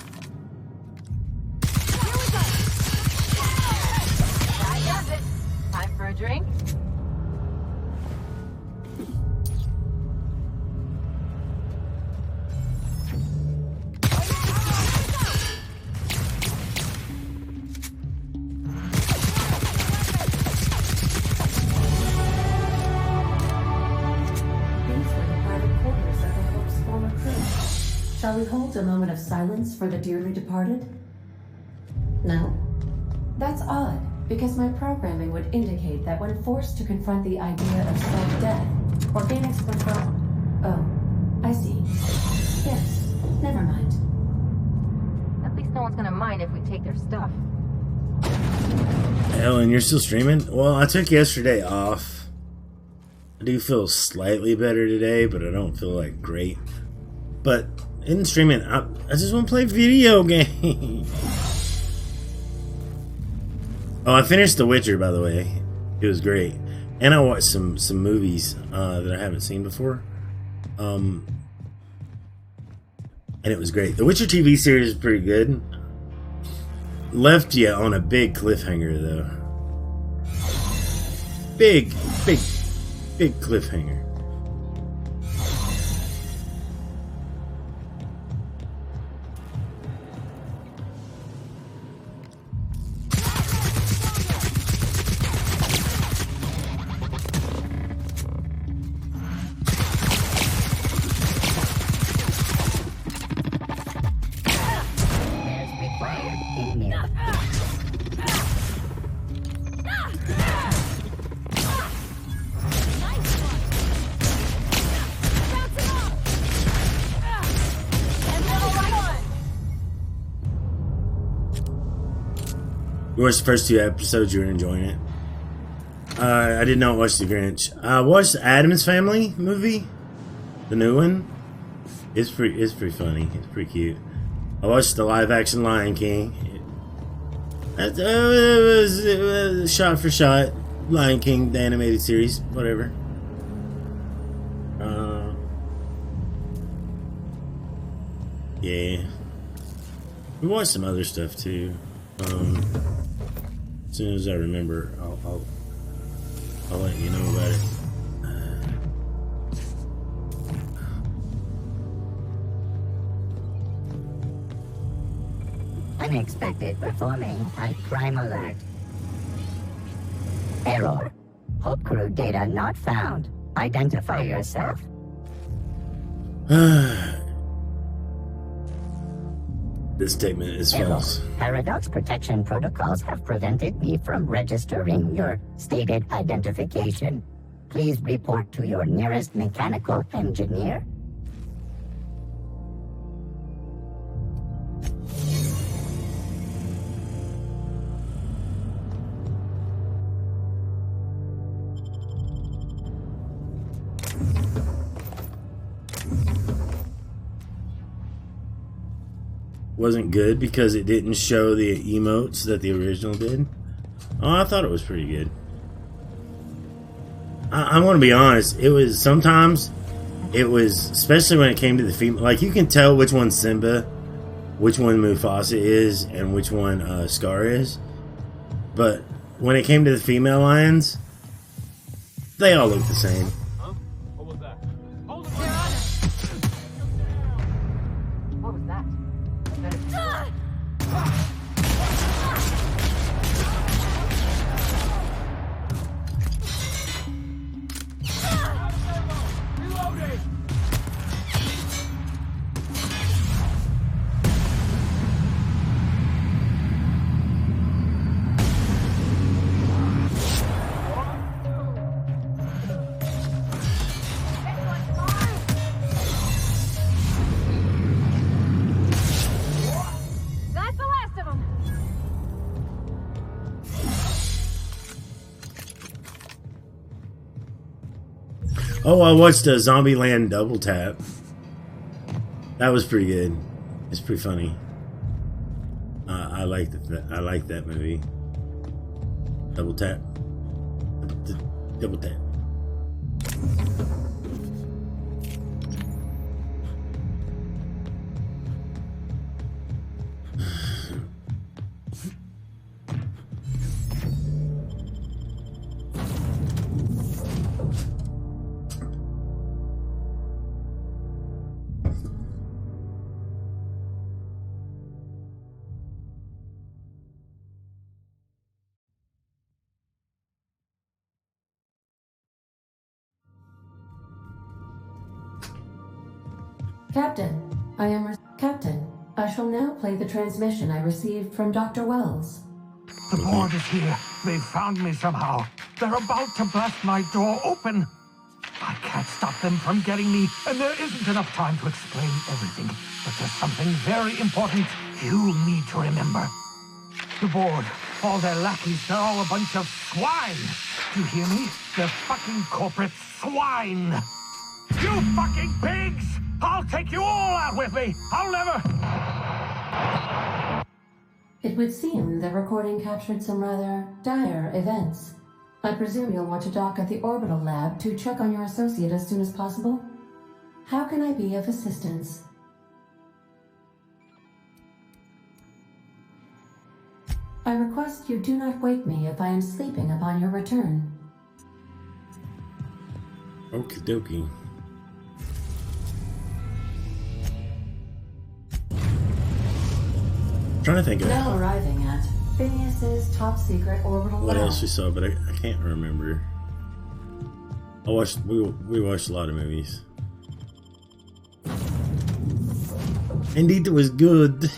I got it. Time for a drink. Shall we hold a moment of silence for the dearly departed? No? That's odd, because my programming would indicate that when forced to confront the idea of self-death, organics prefer... Oh, I see. Yes, never mind. At least no one's gonna mind if we take their stuff. Ellen, you're still streaming? Well, I took yesterday off. I do feel slightly better today, but I don't feel like great. But in streaming, I just want to play video games. Oh, I finished The Witcher, by the way. It was great. And I watched some movies that I haven't seen before. And it was great. The Witcher TV series is pretty good. Left you on a big cliffhanger, though. Big cliffhanger. You watched the first 2 episodes, you were enjoying it. I did not watch The Grinch. I watched the Addams Family movie, the new one. It's pretty funny. It's pretty cute. I watched the live action Lion King. It was shot for shot Lion King, the animated series, whatever. Yeah. We watched some other stuff too. As soon as I remember, I'll let you know about it. Unexpected performing at Crime Alert. Error. Hope crew data not found. Identify yourself. This statement is false. Paradox protection protocols have prevented me from registering your stated identification. Please report to your nearest mechanical engineer. Wasn't good because it didn't show the emotes that the original did. Oh, I thought it was pretty good. I want to be honest. It was sometimes it was, especially when it came to the female, like you can tell which one's Simba, which one Mufasa is, and which one Scar is. But when it came to the female lions, they all look the same. Huh? What was that? Hold it! What was that? Reloading! That's the last of them. Oh, I watched a Zombieland Double Tap. That was pretty good. It's pretty funny. I liked it. I liked that movie. Double Tap. Double Tap. Captain, I shall now play the transmission I received from Dr. Wells. The board is here. They've found me somehow. They're about to blast my door open. I can't stop them from getting me, and there isn't enough time to explain everything. But there's something very important you need to remember. The board, all their lackeys, they're all a bunch of swine. Do you hear me? They're fucking corporate swine. You fucking pigs! I'll take you all out with me! I'll never... It would seem the recording captured some rather dire events. I presume you'll want to dock at the orbital lab to check on your associate as soon as possible? How can I be of assistance? I request you do not wake me if I am sleeping upon your return. Okie dokie. Trying to think of Now arriving at Phineas's top secret orbital what lab. else we saw, but I can't remember. We watched a lot of movies. Indeed, it was good.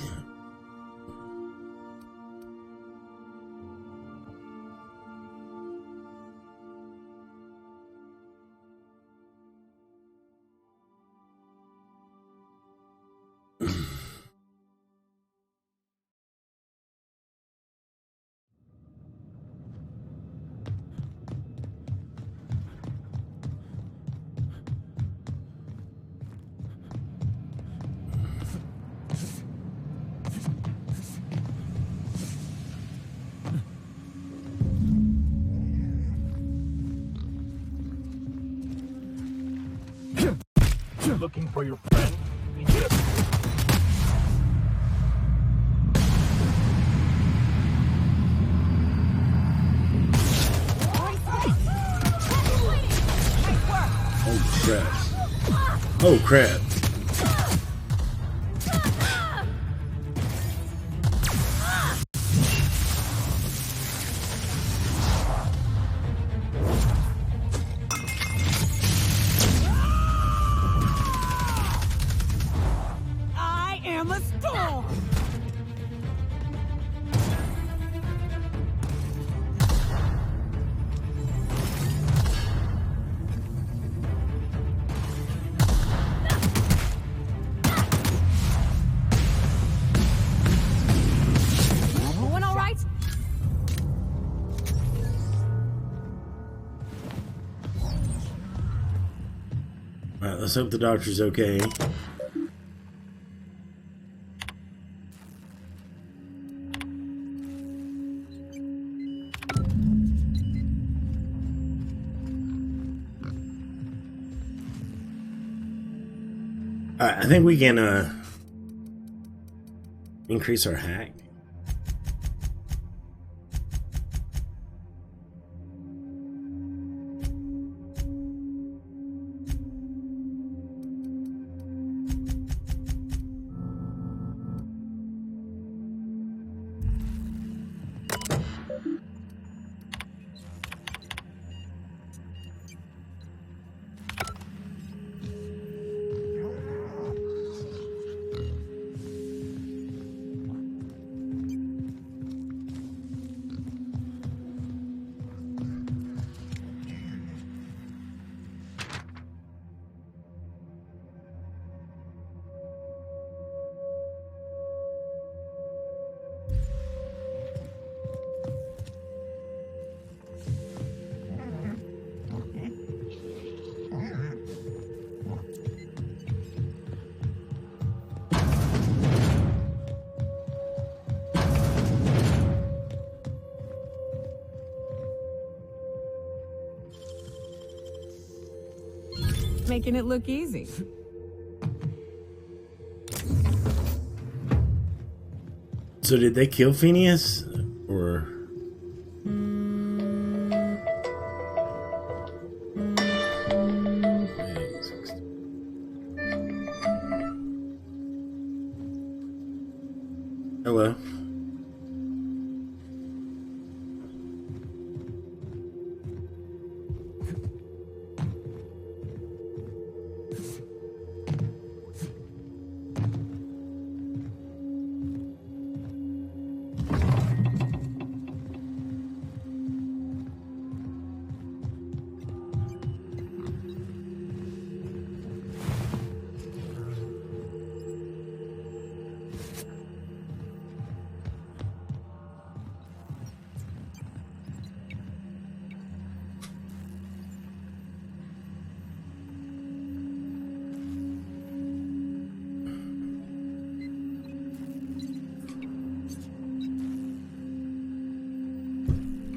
Looking for your friend? Oh crap. Oh crap. I am a storm! Everyone all right? Alright, let's hope the doctor's okay. I think we can increase our hack. Making it look easy. So did they kill Phineas? Or... Hello.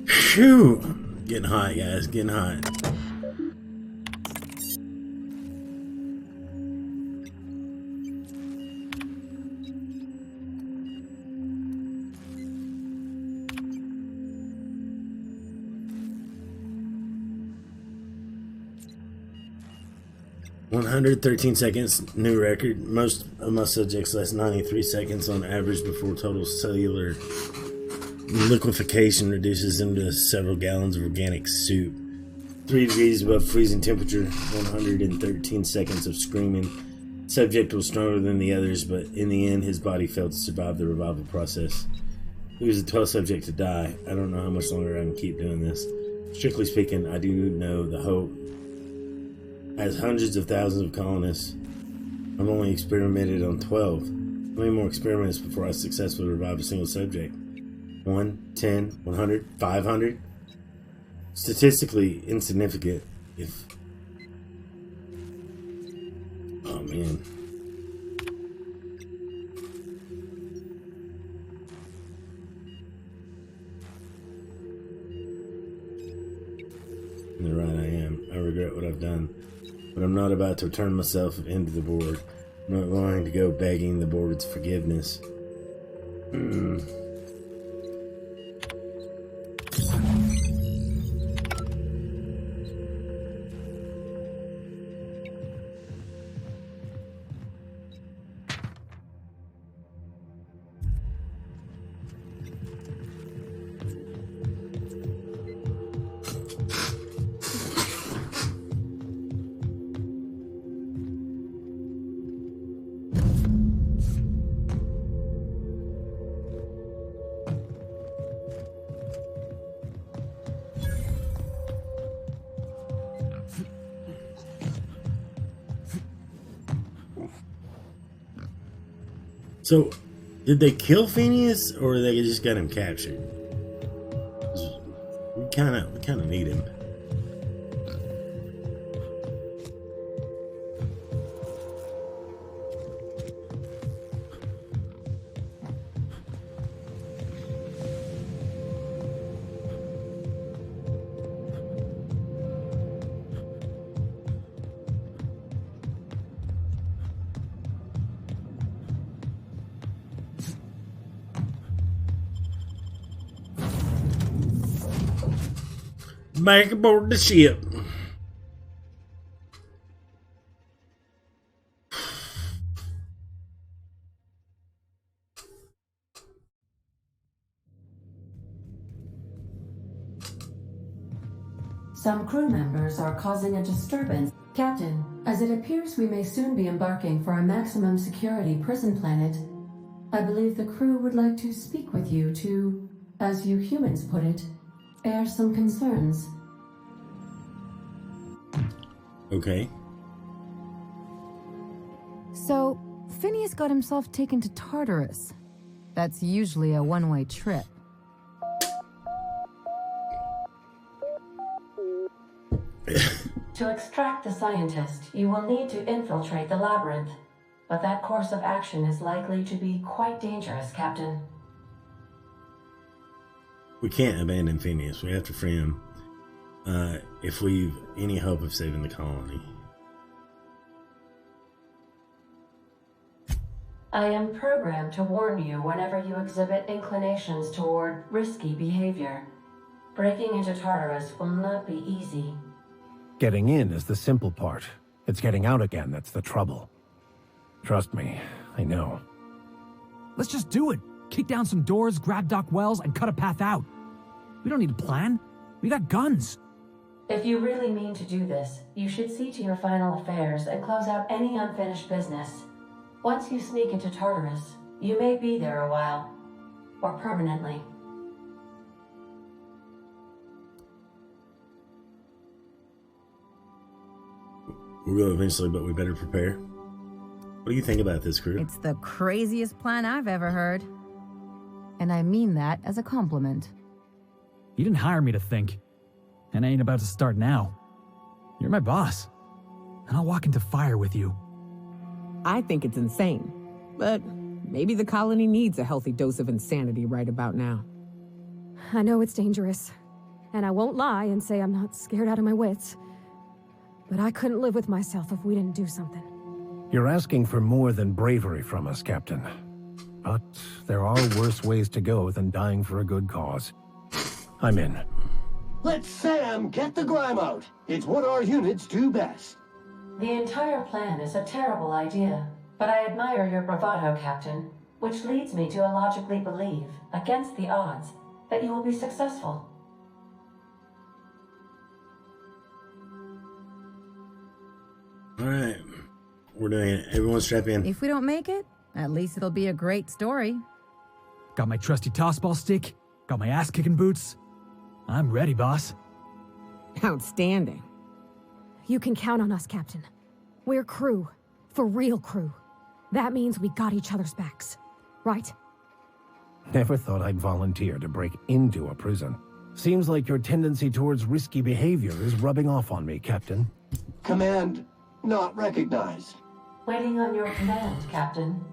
Phew! Getting hot, guys. Getting hot. $113 new record. Most of my subjects last 93 seconds on average before total cellular liquefaction reduces them to several gallons of organic soup. 3 degrees above freezing temperature. 113 seconds of screaming. Subject was stronger than the others, but in the end his body failed to survive the revival process. He was the 12th subject to die. I don't know how much longer I can keep doing this. Strictly speaking, I do know the Hope has hundreds of thousands of colonists. I've only experimented on 12. How many more experiments before I successfully revive a single subject? 1, 10, 100, 500? Statistically insignificant if... Oh man. You're right, I am. I regret what I've done. But I'm not about to turn myself into the board. I'm not going to go begging the board's forgiveness. So, did they kill Phineas, or they just got him captured? We kind of need him. Back aboard the ship. Some crew members are causing a disturbance. Captain, as it appears we may soon be embarking for a maximum security prison planet, I believe the crew would like to speak with you to, as you humans put it, air some concerns. Okay. So, Phineas got himself taken to Tartarus. That's usually a one-way trip. To extract the scientist, you will need to infiltrate the labyrinth. But that course of action is likely to be quite dangerous, Captain. We can't abandon Phineas. We have to free him. If we've any hope of saving the colony. I am programmed to warn you whenever you exhibit inclinations toward risky behavior. Breaking into Tartarus will not be easy. Getting in is the simple part. It's getting out again that's the trouble. Trust me, I know. Let's just do it. Kick down some doors, grab Doc Wells, and cut a path out. We don't need a plan. We got guns. If you really mean to do this, you should see to your final affairs and close out any unfinished business. Once you sneak into Tartarus, you may be there a while. Or permanently. We will eventually, but we better prepare. What do you think about this, crew? It's the craziest plan I've ever heard. And I mean that as a compliment. You didn't hire me to think. And I ain't about to start now. You're my boss. And I'll walk into fire with you. I think it's insane. But maybe the colony needs a healthy dose of insanity right about now. I know it's dangerous. And I won't lie and say I'm not scared out of my wits. But I couldn't live with myself if we didn't do something. You're asking for more than bravery from us, Captain. But there are worse ways to go than dying for a good cause. I'm in. Let Sam get the grime out. It's what our units do best. The entire plan is a terrible idea, but I admire your bravado, Captain, which leads me to illogically believe, against the odds, that you will be successful. Alright. We're doing it. Everyone strap in. If we don't make it, at least it'll be a great story. Got my trusty tossball stick, got my ass-kicking boots. I'm ready, boss. Outstanding. You can count on us, Captain. We're crew. For real crew. That means we got each other's backs. Right? Never thought I'd volunteer to break into a prison. Seems like your tendency towards risky behavior is rubbing off on me, Captain. Command not recognized. Waiting on your command, Captain.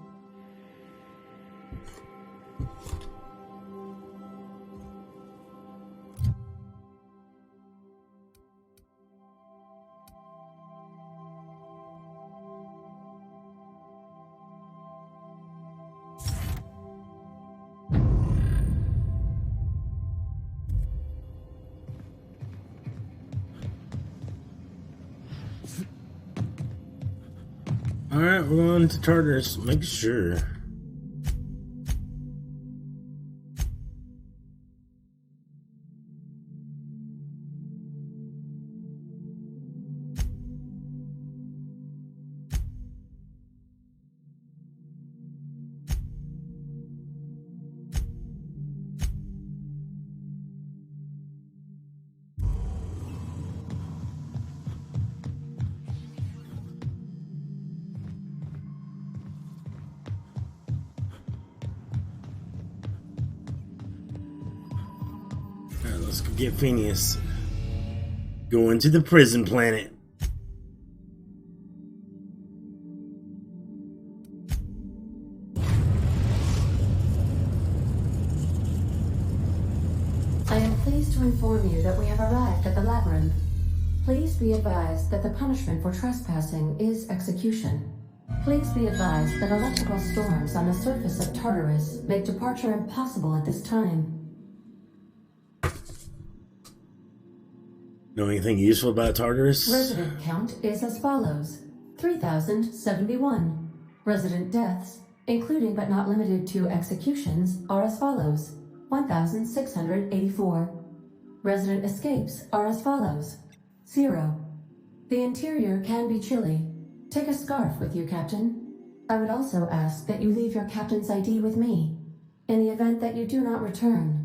Alright, we're going to Tartarus. Make sure. Alright, let's go get Phineas. Going to the prison planet. I am pleased to inform you that we have arrived at the labyrinth. Please be advised that the punishment for trespassing is execution. Please be advised that electrical storms on the surface of Tartarus make departure impossible at this time. Know anything useful about Tartarus? Resident count is as follows: 3,071. Resident deaths, including but not limited to executions, are as follows: 1,684. Resident escapes are as follows: 0. The interior can be chilly. Take a scarf with you, Captain. I would also ask that you leave your captain's ID with me, in the event that you do not return.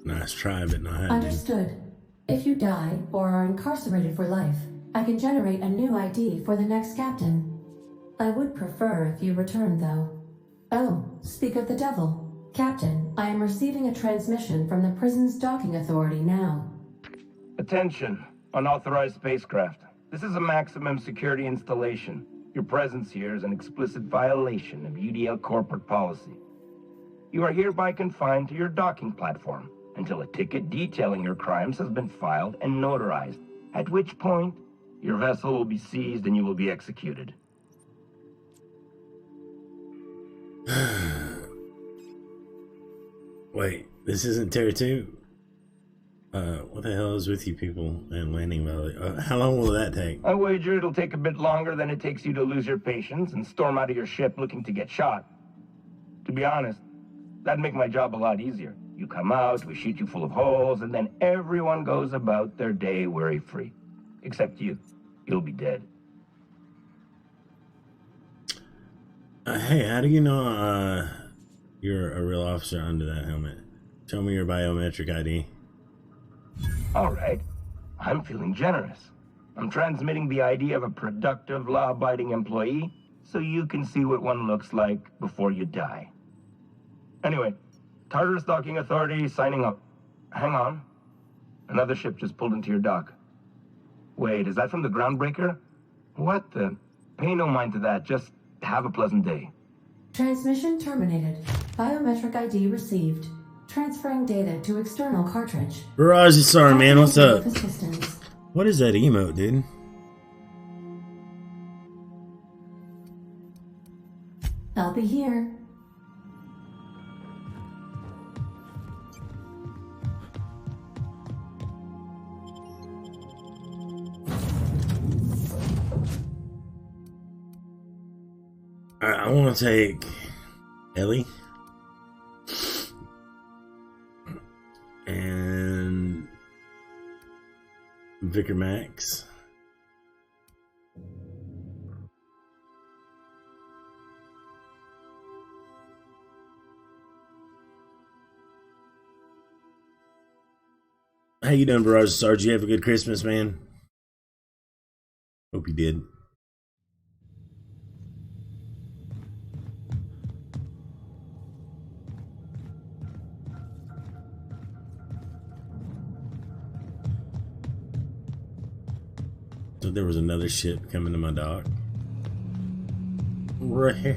Nice try, but not happening. Understood. If you die or are incarcerated for life, I can generate a new ID for the next captain. I would prefer if you return, though. Oh, speak of the devil. Captain, I am receiving a transmission from the prison's docking authority now. Attention, unauthorized spacecraft. This is a maximum security installation. Your presence here is an explicit violation of UDL corporate policy. You are hereby confined to your docking platform until a ticket detailing your crimes has been filed and notarized, at which point your vessel will be seized and you will be executed. Wait, this isn't Terra 2? What the hell is with you people and Landing Valley? How long will that take? I wager it'll take a bit longer than it takes you to lose your patience and storm out of your ship looking to get shot. To be honest, that'd make my job a lot easier. You come out, we shoot you full of holes, and then everyone goes about their day worry-free. Except you. You'll be dead. Hey, how do you know you're a real officer under that helmet? Show me your biometric ID. Alright. I'm feeling generous. I'm transmitting the ID of a productive, law-abiding employee so you can see what one looks like before you die. Anyway, Tartarus Docking Authority signing up. Hang on. Another ship just pulled into your dock. Wait, is that from the Groundbreaker? What the? Pay no mind to that. Just have a pleasant day. Transmission terminated. Biometric ID received. Transferring data to external cartridge. Barrage, sorry, man. What's up? What is that emote, dude? I'll be here. I want to take Ellie and Vicar Max. How you doing, Barrage Star? Did you have a good Christmas, man? Hope you did. So there was another ship coming to my dock. Really?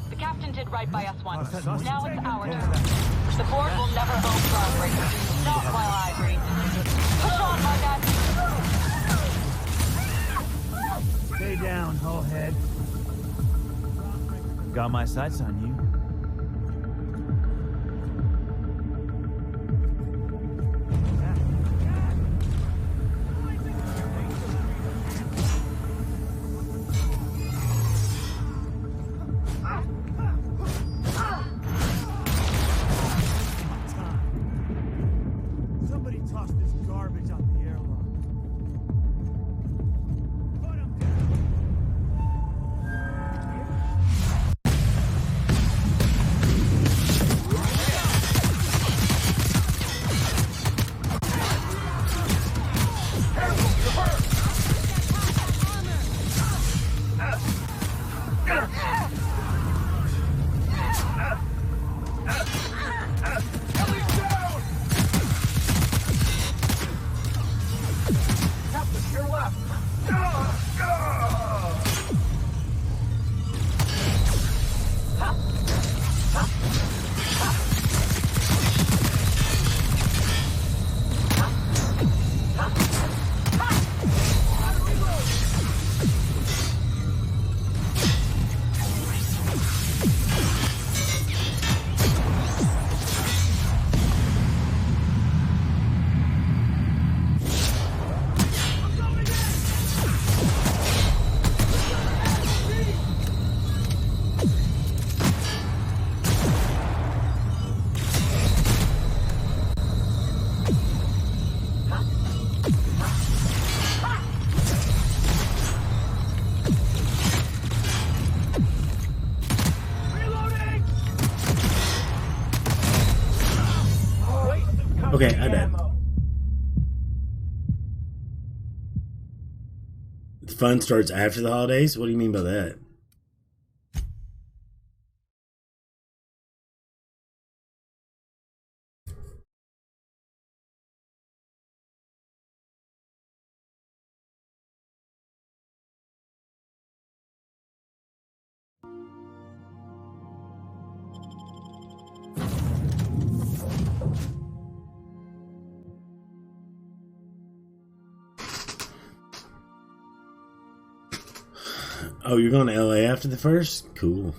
The captain did right by us once. Now it's our turn. The board will never vote Groundbreaker. Not while I breathe. Push on, my guy. Stay down, hullhead. Got my sights on you. Okay, I died. The fun starts after the holidays? What do you mean by that? Oh, you're going to LA after the first? Cool.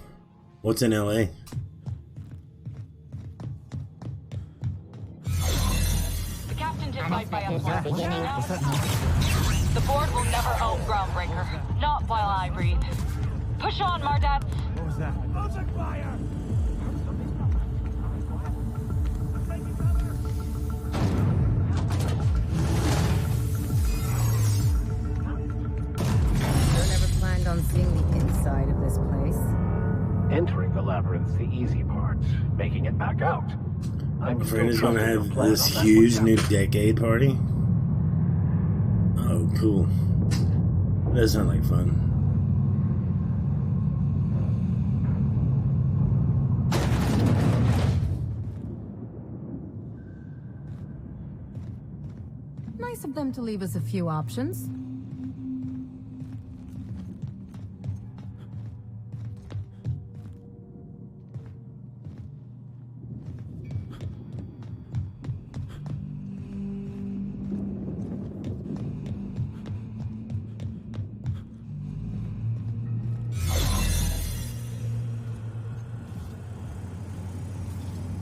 What's in LA? The captain did right by us once. The board will never own Groundbreaker. Not while I breathe. Push on, Mardat. What was that? Open fire! On seeing the inside of this place. Entering the labyrinth's the easy part. Making it back out. My friend is going to have this huge new decade party. Oh, cool. That does sound like fun. Nice of them to leave us a few options.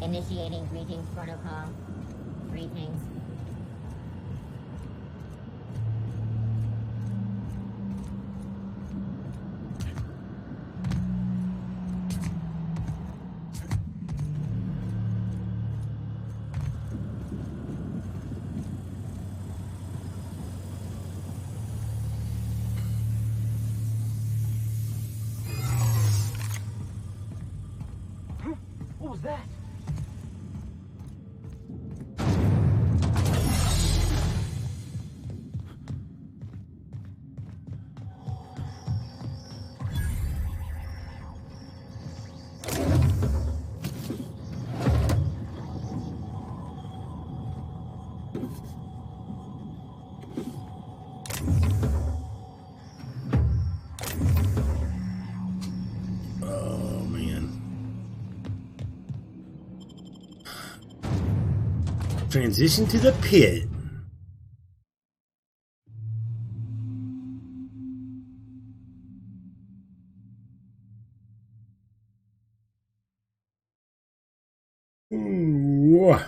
Initiating greetings protocol. Greetings. What was that? Transition to the pit. Ooh.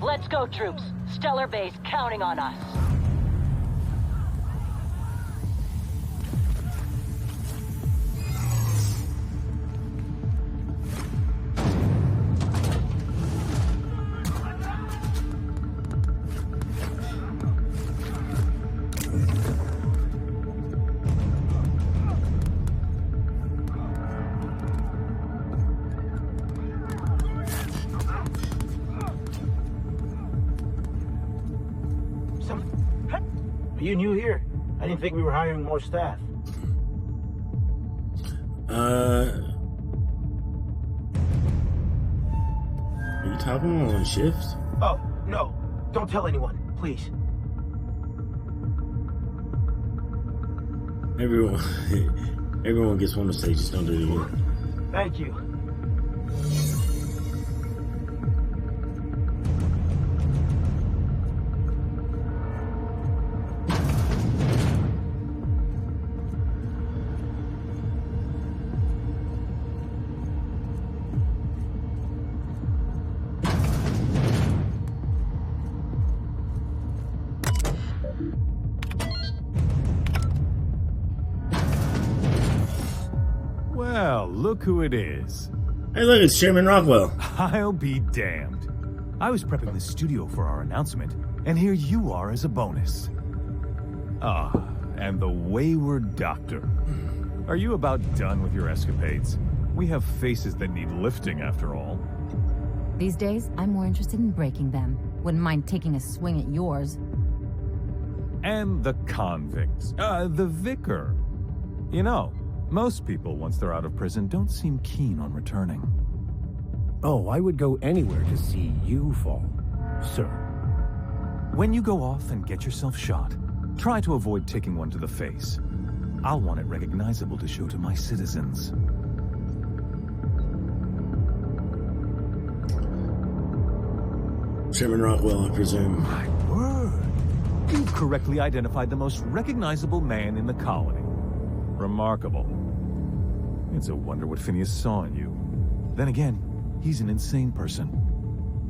Let's go, troops. Stellar Base counting on us. Are you new here? I didn't think we were hiring more staff. Are you talking on shift? Oh, no. Don't tell anyone, please. Everyone gets one mistake, just don't do it again. Thank you. Well, look who it is. Hey, look, it's Chairman Rockwell. I'll be damned. I was prepping the studio for our announcement, and here you are as a bonus. Ah, and the wayward doctor. Are you about done with your escapades? We have faces that need lifting, after all. These days, I'm more interested in breaking them. Wouldn't mind taking a swing at yours. And the convict. The vicar. You know, most people, once they're out of prison, don't seem keen on returning. Oh, I would go anywhere to see you fall, sir. When you go off and get yourself shot, try to avoid taking one to the face. I'll want it recognizable to show to my citizens. Chairman Rockwell, I presume. My word. You've correctly identified the most recognizable man in the colony. Remarkable. It's a wonder what Phineas saw in you. Then again, he's an insane person.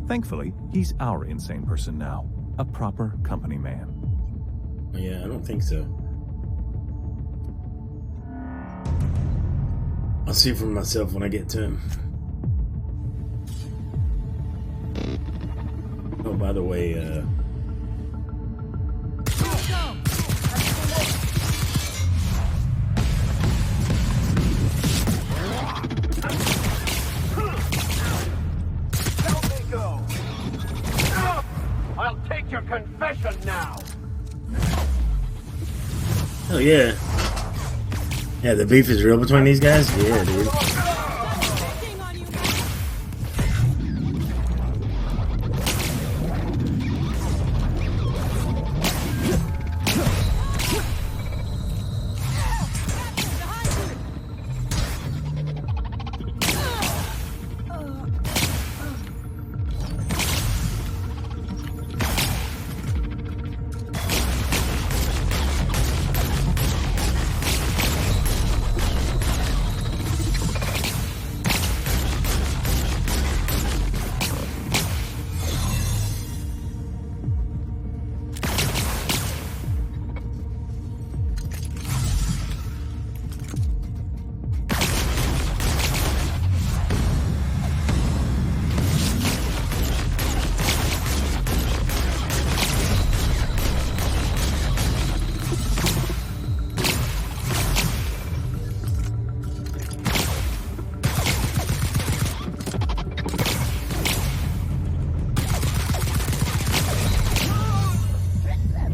Thankfully, he's our insane person now. A proper company man. Yeah, I don't think so. I'll see for myself when I get to him. Oh, by the way, I'll take your confession now. oh yeah. Yeah, the beef is real between these guys? Yeah, dude.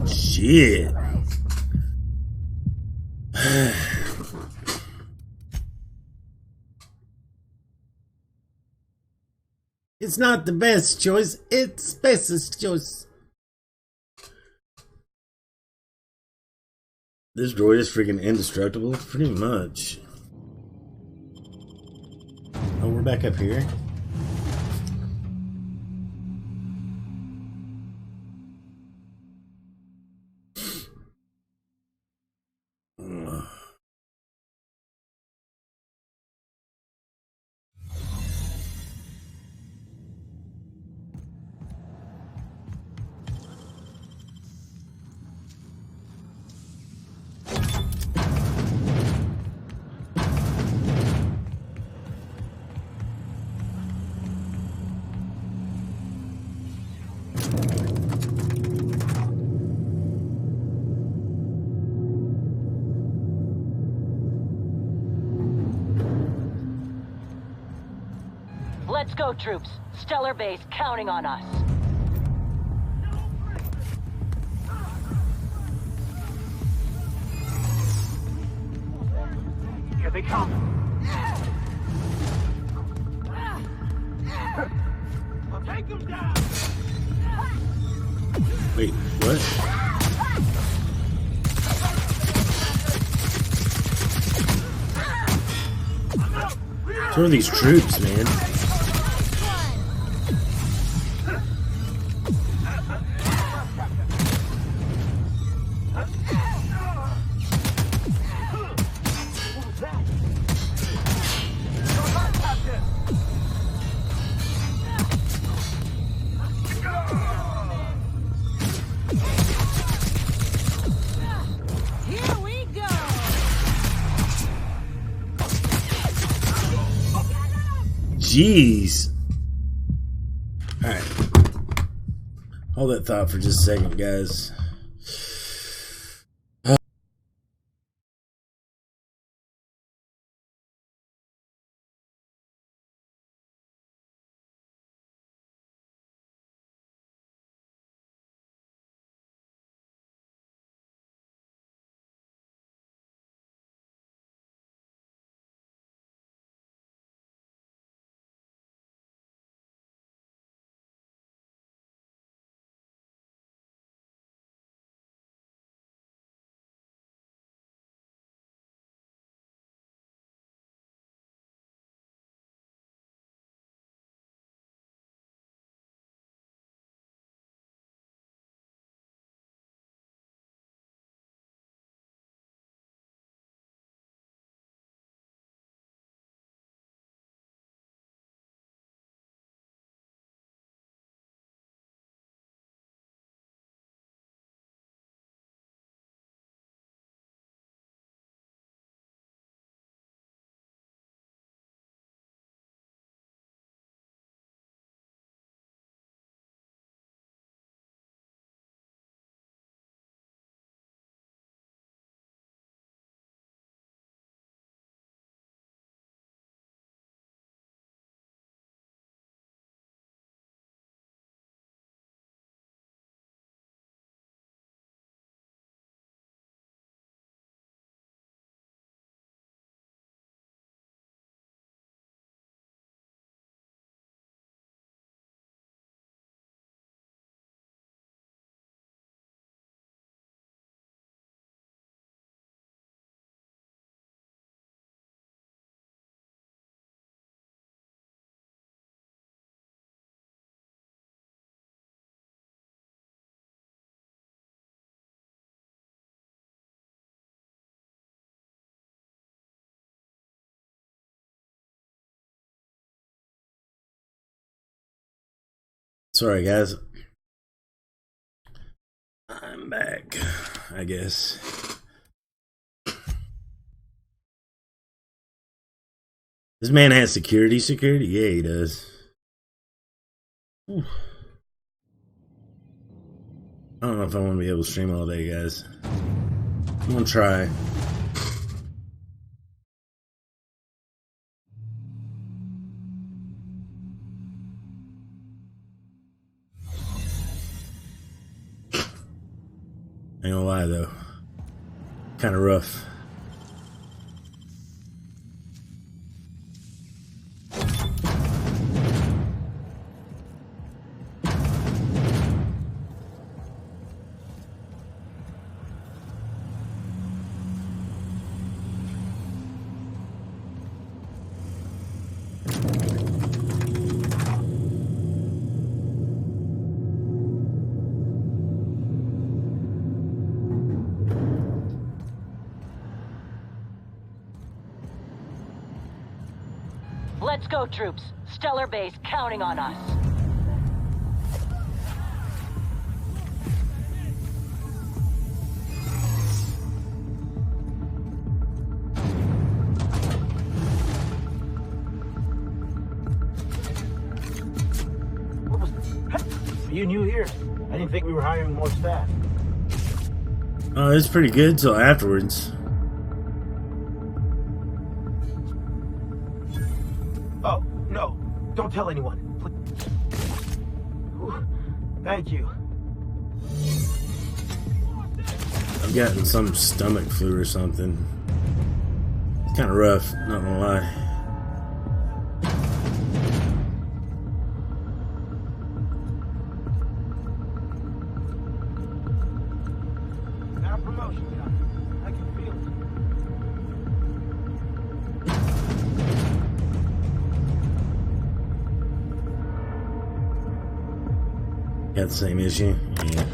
Shit. It's not the best choice, it's bestest choice. This droid is freaking indestructible, pretty much. Oh, we're back up here. Let's go, troops. Stellar Base counting on us. Here they come. Take him down. Wait, what? Who are these troops, man? Here we go. Jeez. Alright. Hold that thought for just a second, guys. Sorry, guys. I'm back, I guess. This man has security? Yeah, he does. Whew. I don't know if I want to be able to stream all day, guys. I'm gonna try. Ain't gonna lie though, kind of rough. Let's go, troops. Stellar Base counting on us. Are you new here? I didn't think we were hiring more staff. Oh, it's pretty good till afterwards. Oh, no. Don't tell anyone. Please. Whew. Thank you. I've gotten some stomach flu or something. It's kind of rough, not gonna lie. Got promotion, Doc. I can feel it. Got the same issue? Yeah.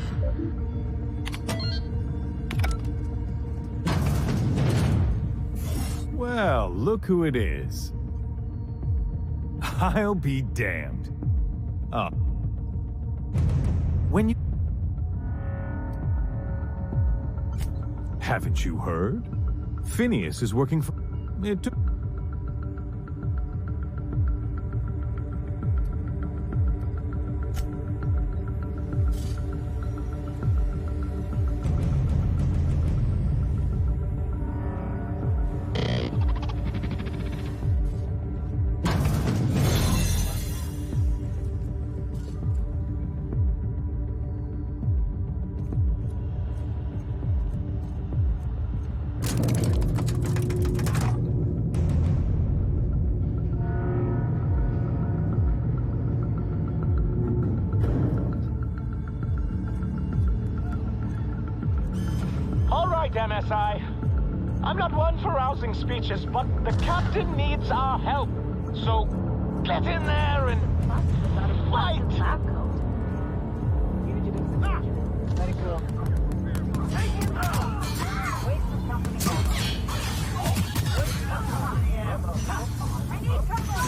Well, look who it is. I'll be damned. Oh. When you... Haven't you heard? Phineas is working for... It took... MSI. I'm not one for rousing speeches, but the captain needs our help. So, get in there and fight! Let it go. Wait for company. I need company.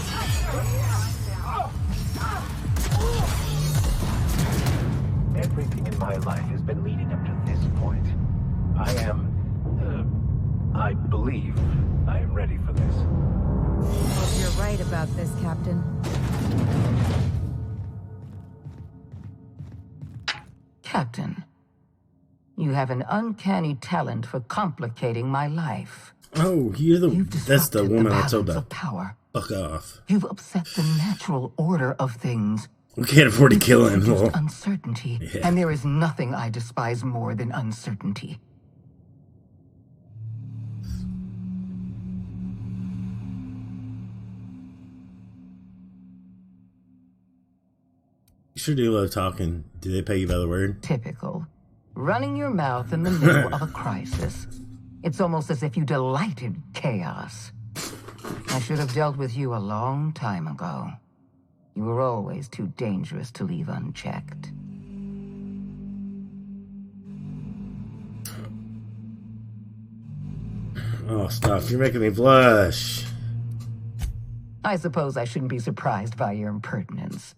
Everything in my life has been leading up to this point. I believe I am ready for this. Hope you're right about this, Captain. Captain, you have an uncanny talent for complicating my life. Oh, that's the woman I told to power. Fuck off. You've upset the natural order of things. We can't afford to kill him. Well, uncertainty, and there is nothing I despise more than uncertainty. You sure do love talking. Do they pay you by the word? Typical. Running your mouth in the middle of a crisis. It's almost as if you delight in chaos. I should have dealt with you a long time ago. You were always too dangerous to leave unchecked. Oh, stop. You're making me blush. I suppose I shouldn't be surprised by your impertinence.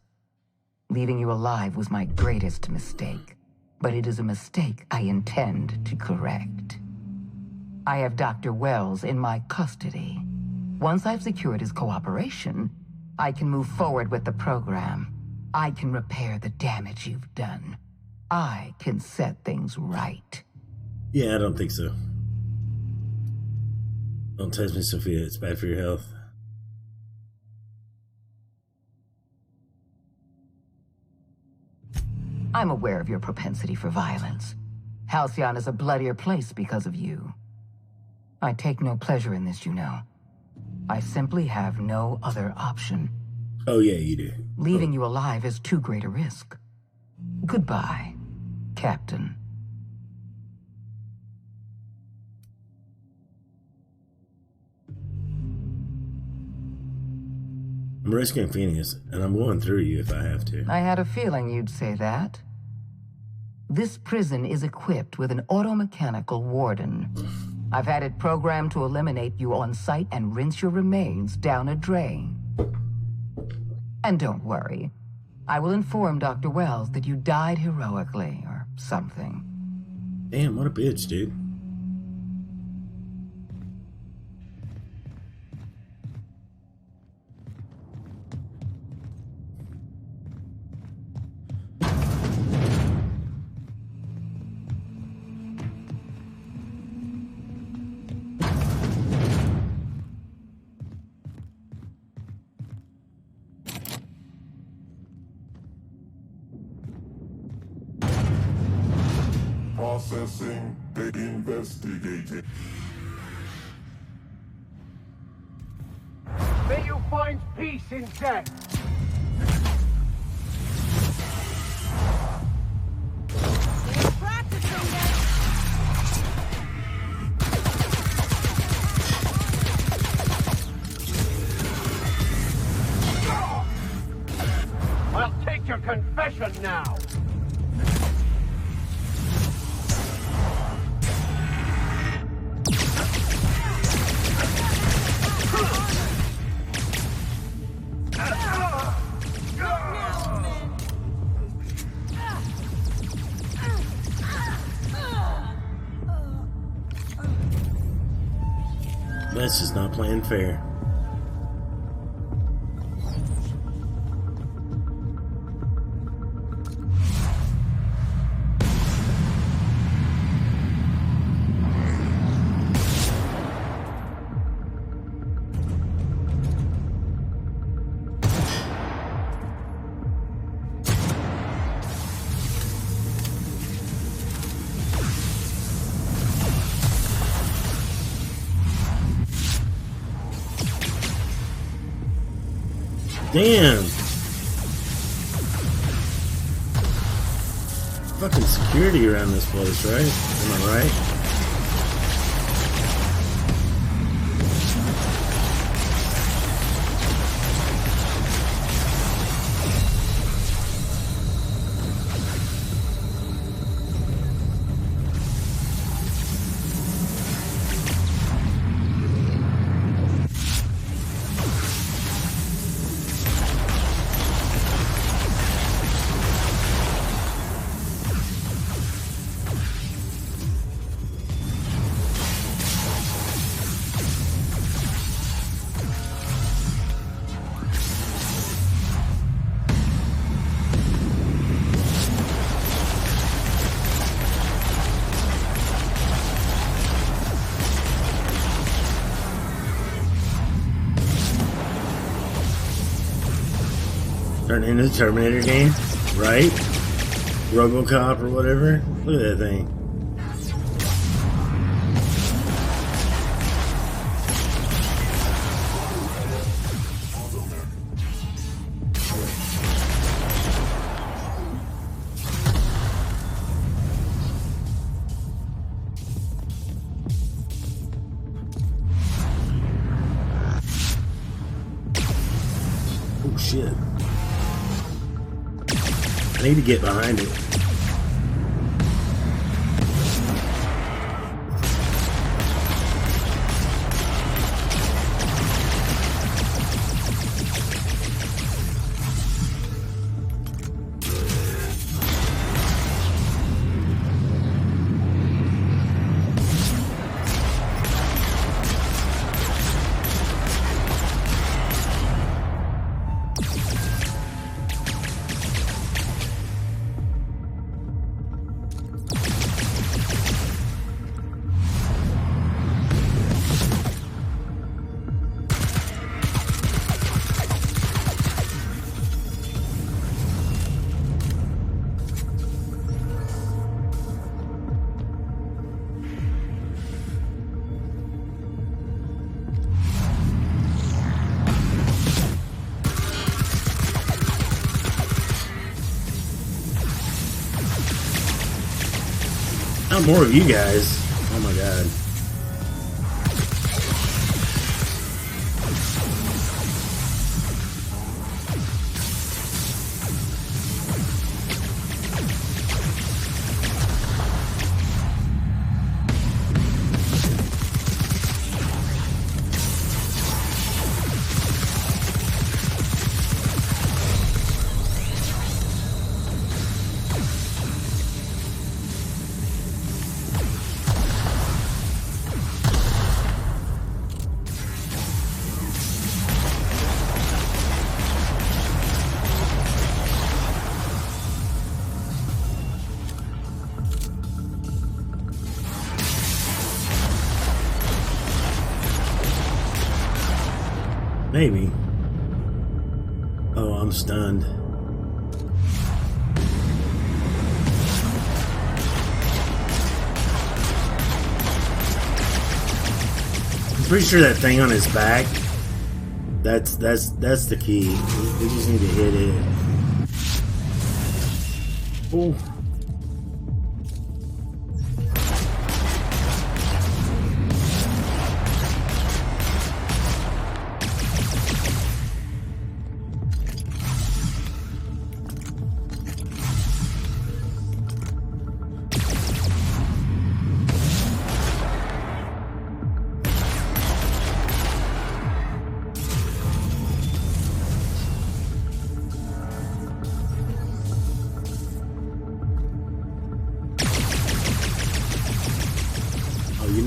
Leaving you alive was my greatest mistake, but it is a mistake I intend to correct. I have Dr. Wells in my custody. Once I've secured his cooperation, I can move forward with the program. I can repair the damage you've done. I can set things right. Yeah, I don't think so. Don't touch me, Sophia. It's bad for your health. I'm aware of your propensity for violence. Halcyon is a bloodier place because of you. I take no pleasure in this, you know. I simply have no other option. Oh, yeah, you do. Leaving you alive is too great a risk. Goodbye, Captain. I'm risking Phineas, and I'm going through you if I have to. I had a feeling you'd say that. This prison is equipped with an automechanical warden. I've had it programmed to eliminate you on sight and rinse your remains down a drain. And don't worry. I will inform Dr. Wells that you died heroically, or something. Damn, what a bitch, dude. Processing, investigating. May you find peace in death. pressure now! That's just not playing fair. Damn. Fucking security around this place, right? Am I right? Turn into the Terminator game, right? RoboCop or whatever. Look at that thing. Oh shit. I need to get behind it. Not more of you guys. Oh my god. Maybe. Oh, I'm stunned. I'm pretty sure that thing on his back, that's the key. We just need to hit it. Oh.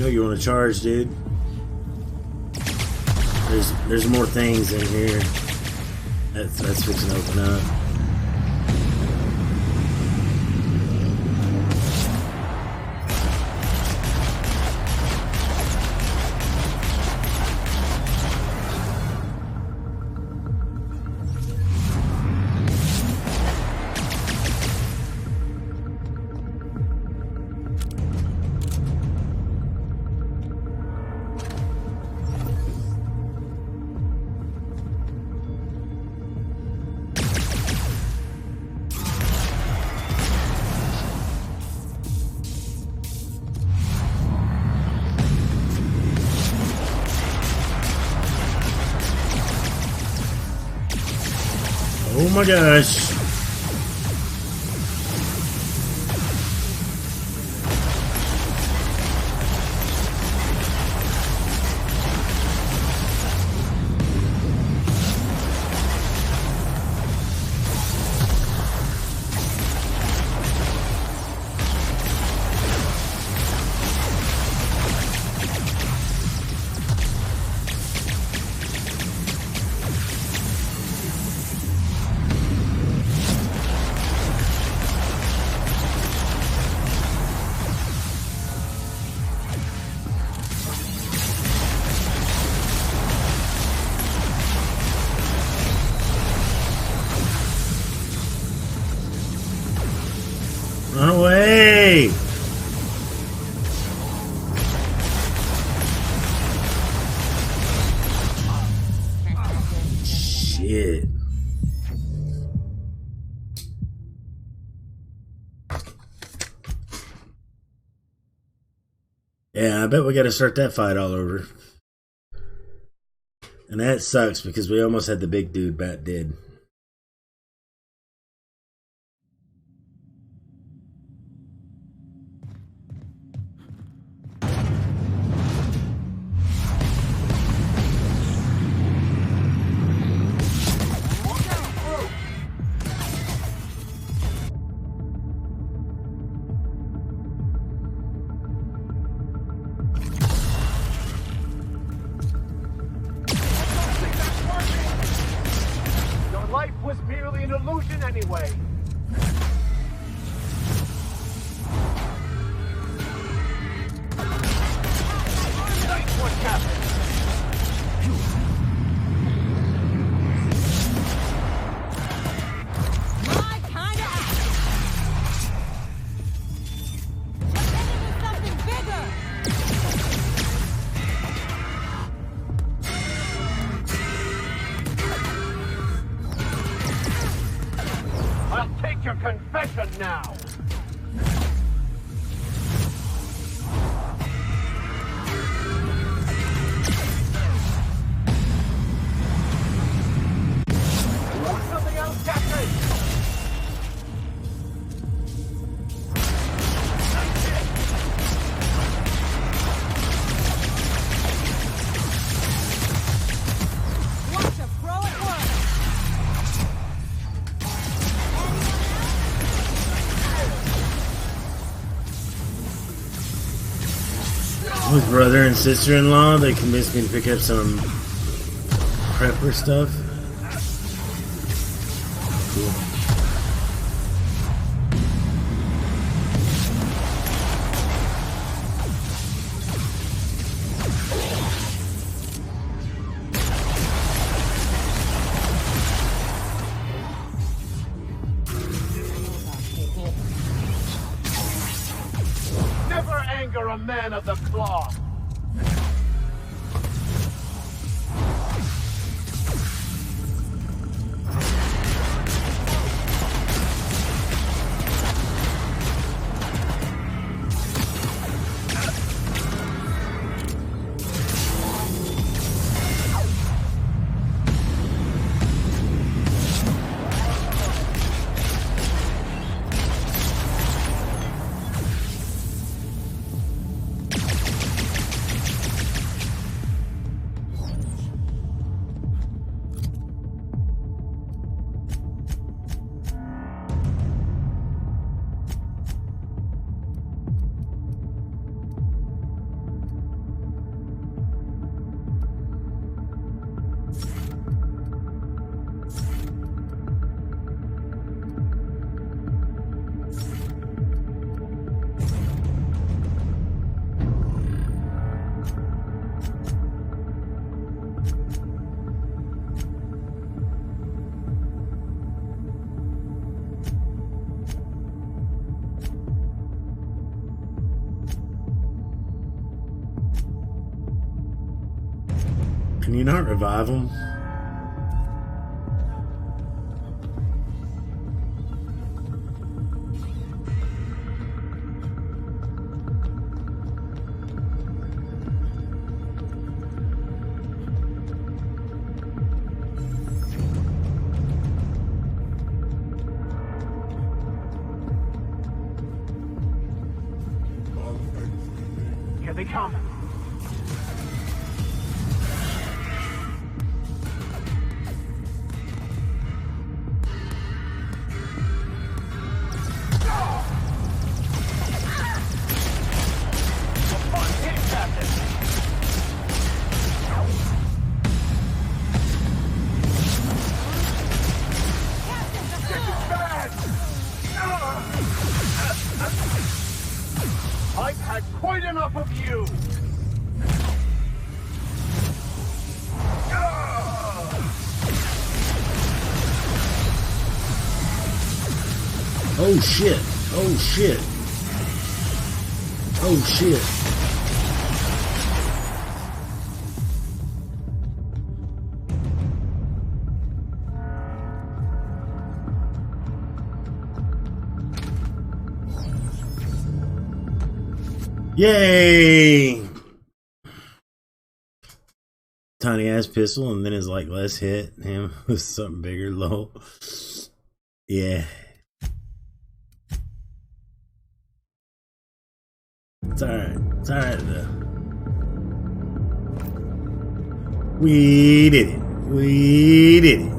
know you want to charge, dude. There's more things in here. That's fixing to open up. Oh my gosh. Run away! Shit. Yeah, I bet we gotta start that fight all over. And that sucks because we almost had the big dude bat dead. Was merely an illusion anyway. Nice one, Captain. My kind of act. Let's end it with something bigger. I'll take your confession now. Want something else, Captain? Watch a pro at work. With brother and sister-in-law, they convinced me to pick up some prepper stuff. Cool. Never anger a man of the cloth. Can you not revive him? Here they come. I've had quite enough of you! Oh shit! Oh shit! Oh shit! Yay! Tiny ass pistol, and then his like less hit him with something bigger, low. Yeah. It's alright. It's alright though. We did it. We did it.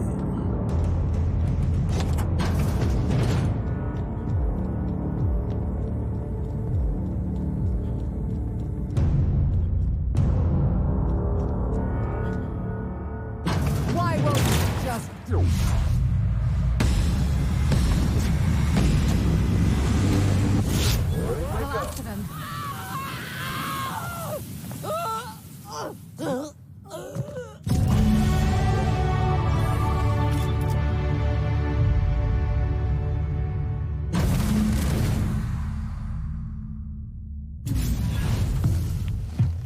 Why won't you just do?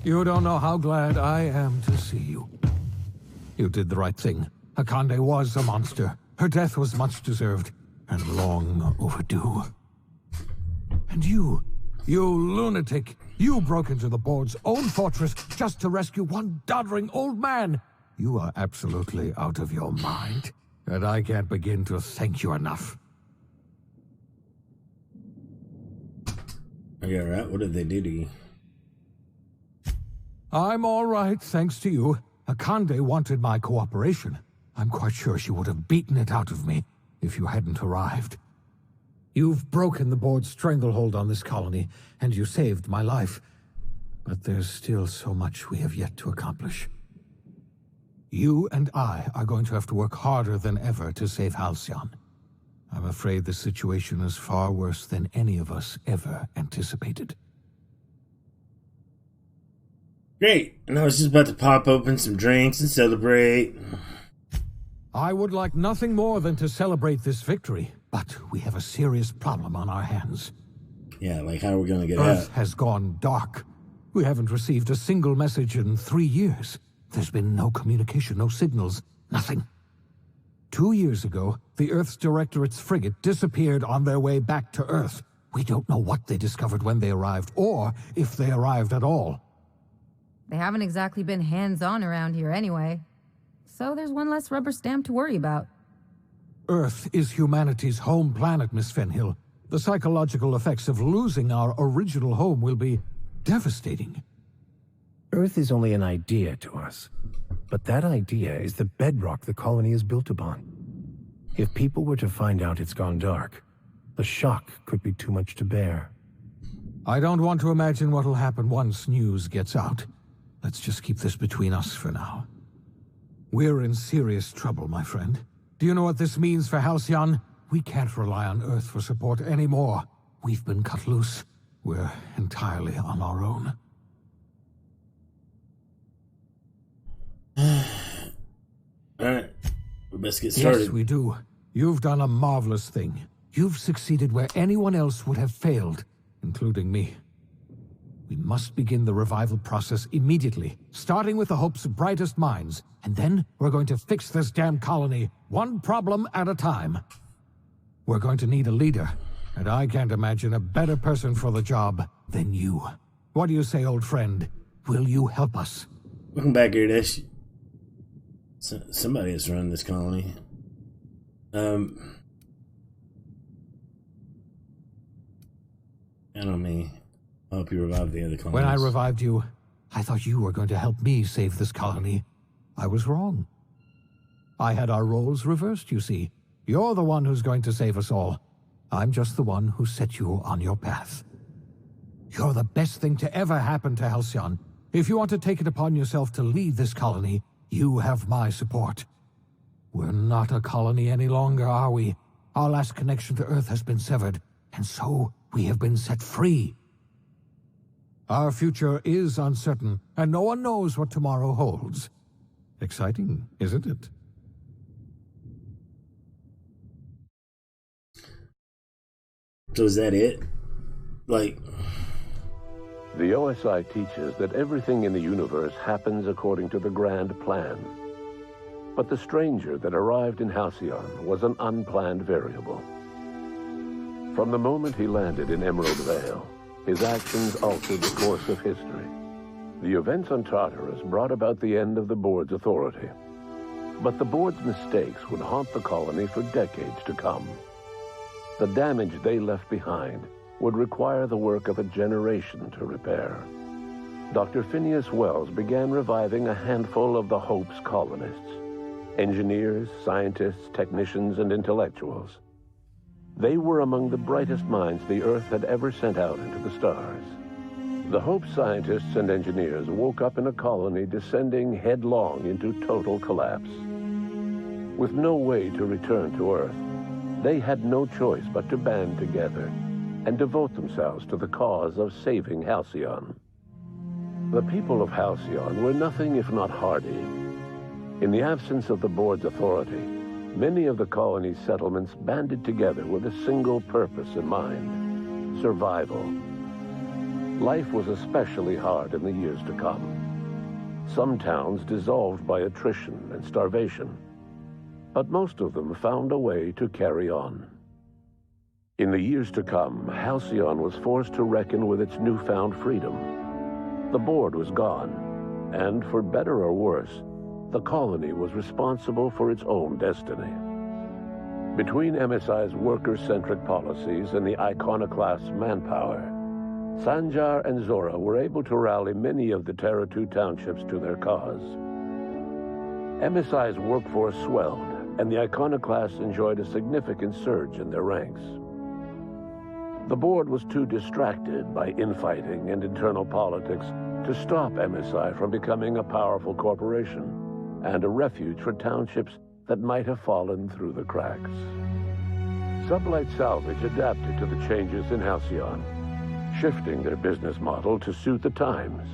You don't know how glad I am to see you. You did the right thing. Akande was a monster. Her death was much deserved, and long overdue. And you lunatic, you broke into the board's own fortress just to rescue one doddering old man. You are absolutely out of your mind, and I can't begin to thank you enough. Are you alright? What did they do to you? I'm all right, thanks to you. Akande wanted my cooperation. I'm quite sure she would have beaten it out of me if you hadn't arrived. You've broken the board's stranglehold on this colony, and you saved my life. But there's still so much we have yet to accomplish. You and I are going to have to work harder than ever to save Halcyon. I'm afraid the situation is far worse than any of us ever anticipated. Great, and I was just about to pop open some drinks and celebrate. I would like nothing more than to celebrate this victory, but we have a serious problem on our hands. Yeah, like how are we going to get Earth out? has gone dark. We haven't received a single message in 3 years. There's been no communication, no signals, nothing. 2 years ago, the Earth's Directorate's frigate disappeared on their way back to Earth. We don't know what they discovered when they arrived, or if they arrived at all. They haven't exactly been hands-on around here anyway. So there's one less rubber stamp to worry about. Earth is humanity's home planet, Miss Fenhill. The psychological effects of losing our original home will be devastating. Earth is only an idea to us, but that idea is the bedrock the colony is built upon. If people were to find out it's gone dark, the shock could be too much to bear. I don't want to imagine what'll happen once news gets out. Let's just keep this between us for now. We're in serious trouble, my friend. Do you know what this means for Halcyon? We can't rely on Earth for support anymore. We've been cut loose. We're entirely on our own. Alright, let's get started. Yes, we do. You've done a marvelous thing. You've succeeded where anyone else would have failed, including me. We must begin the revival process immediately, starting with the Hope's brightest minds, and then we're going to fix this damn colony, one problem at a time. We're going to need a leader, and I can't imagine a better person for the job than you. What do you say, old friend? Will you help us? Welcome back, Iridish. Somebody has run this colony. I don't mean, I hope you revived the other colonies. When I revived you, I thought you were going to help me save this colony. I was wrong. I had our roles reversed, you see. You're the one who's going to save us all. I'm just the one who set you on your path. You're the best thing to ever happen to Halcyon. If you want to take it upon yourself to lead this colony, you have my support. We're not a colony any longer, are we? Our last connection to Earth has been severed, and so we have been set free. Our future is uncertain, and no one knows what tomorrow holds. Exciting, isn't it? So is that it? Like... The OSI teaches that everything in the universe happens according to the grand plan. But the stranger that arrived in Halcyon was an unplanned variable. From the moment he landed in Emerald Vale, his actions altered the course of history. The events on Tartarus brought about the end of the board's authority. But the board's mistakes would haunt the colony for decades to come. The damage they left behind would require the work of a generation to repair. Dr. Phineas Wells began reviving a handful of the Hope's colonists. Engineers, scientists, technicians, and intellectuals. They were among the brightest minds the Earth had ever sent out into the stars. The Hope scientists and engineers woke up in a colony descending headlong into total collapse. With no way to return to Earth, they had no choice but to band together and devote themselves to the cause of saving Halcyon. The people of Halcyon were nothing if not hardy. In the absence of the board's authority, many of the colony's settlements banded together with a single purpose in mind: survival. Life was especially hard in the years to come. Some towns dissolved by attrition and starvation, but most of them found a way to carry on. In the years to come, Halcyon was forced to reckon with its newfound freedom. The board was gone, and for better or worse, the colony was responsible for its own destiny. Between MSI's worker-centric policies and the iconoclast's manpower, Sanjar and Zora were able to rally many of the Terra 2 townships to their cause. MSI's workforce swelled, and the iconoclasts enjoyed a significant surge in their ranks. The board was too distracted by infighting and internal politics to stop MSI from becoming a powerful corporation and a refuge for townships that might have fallen through the cracks. Sublight Salvage adapted to the changes in Halcyon, shifting their business model to suit the times.